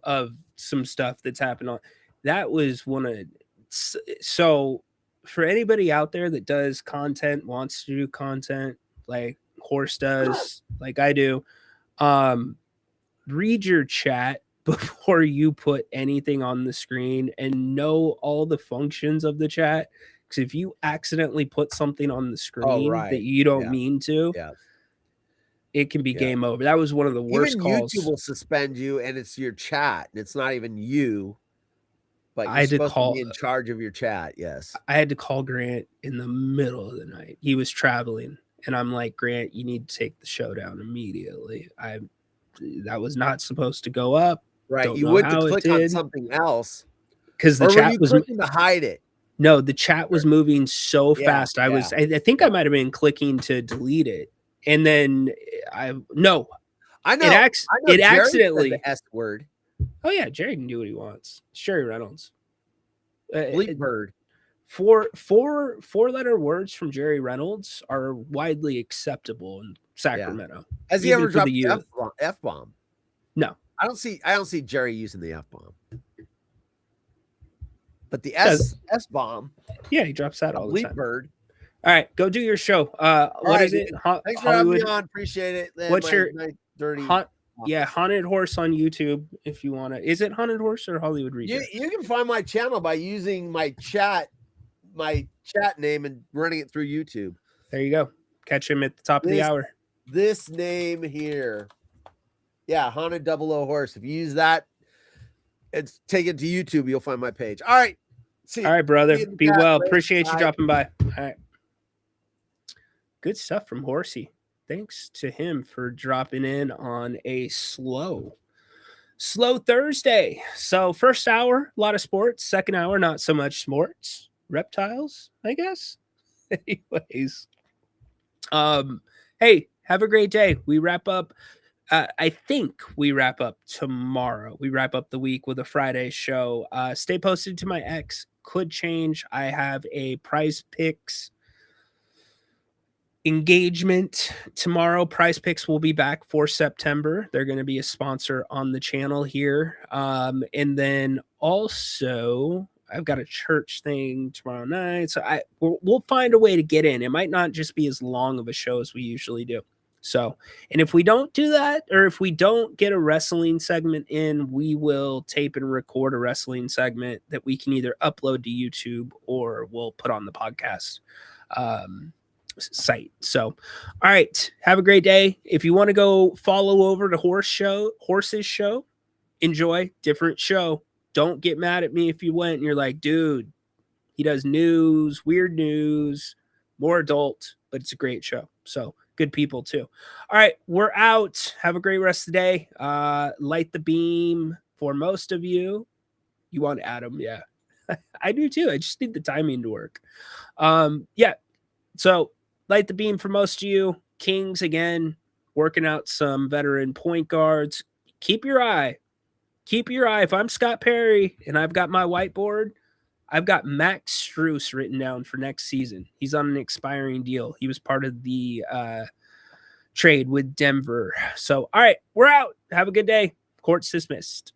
of some stuff that's happened on. That was one of so for anybody out there that does content, wants to do content like Horse does, like I do, read your chat before you put anything on the screen and know all the functions of the chat. Because if you accidentally put something on the screen that you don't mean to, it can be game over. That was one of the worst even calls. YouTube will suspend you, and it's your chat, and it's not even you. But I had to call be in charge of your chat. Yes, I had to call Grant in the middle of the night. He was traveling, and I'm like, Grant, you need to take the show down immediately. That was not supposed to go up. Right, you went to click on something else because the chat was clicking to hide it. No, the chat was moving so fast. I think I might have been clicking to delete it, and then I know it accidentally the S word. Oh yeah, Jerry can do what he wants. It's Jerry Reynolds. Bleep bird. 4-letter words from Jerry Reynolds are widely acceptable in Sacramento. Has he ever dropped the F-bomb? No. I don't see Jerry using the F-bomb. But the S-bomb. Yeah, he drops that all the time. Bleep bird. All right, go do your show. What is it? Thanks for having me on. Appreciate it. What's your dirty Haunted Horse on YouTube if you want to. Is it Haunted Horse or Hollywood Region? You can find my channel by using my chat name and running it through YouTube. There you go. Catch him at the top of the hour. This name here. Yeah, Haunted 00 Horse. If you use that, it's take it to YouTube. You'll find my page. All right. See you. All right, brother. Be well. Appreciate you dropping by. All right. Good stuff from Horsey. Thanks to him for dropping in on a slow Thursday. So first hour, a lot of sports. Second hour, not so much sports. Reptiles, I guess. Anyways. Hey, have a great day. We wrap up. I think we wrap up tomorrow. We wrap up the week with a Friday show. Stay posted to my X. Could change. I have a Prize Picks engagement tomorrow. Prize Picks will be back for September. They're going to be a sponsor on the channel here. And then also I've got a church thing tomorrow night. So we'll find a way to get in. It might not just be as long of a show as we usually do. So, and if we don't do that, or if we don't get a wrestling segment in, we will tape and record a wrestling segment that we can either upload to YouTube or we'll put on the podcast site. So, all right, have a great day. If you want to go follow over to Horse's show, enjoy. Different show. Don't get mad at me if you went and you're like, dude, he does news, weird news, more adult, but it's a great show. So good people too. All right, we're out. Have a great rest of the day. Light the beam for most of you. You want Adam? Yeah, I do too. I just need the timing to work. Yeah. So light the beam for most of you. Kings again, working out some veteran point guards. Keep your eye. If I'm Scott Perry and I've got my whiteboard, I've got Max Strus written down for next season. He's on an expiring deal. He was part of the trade with Denver. So, all right, we're out. Have a good day. Court's dismissed.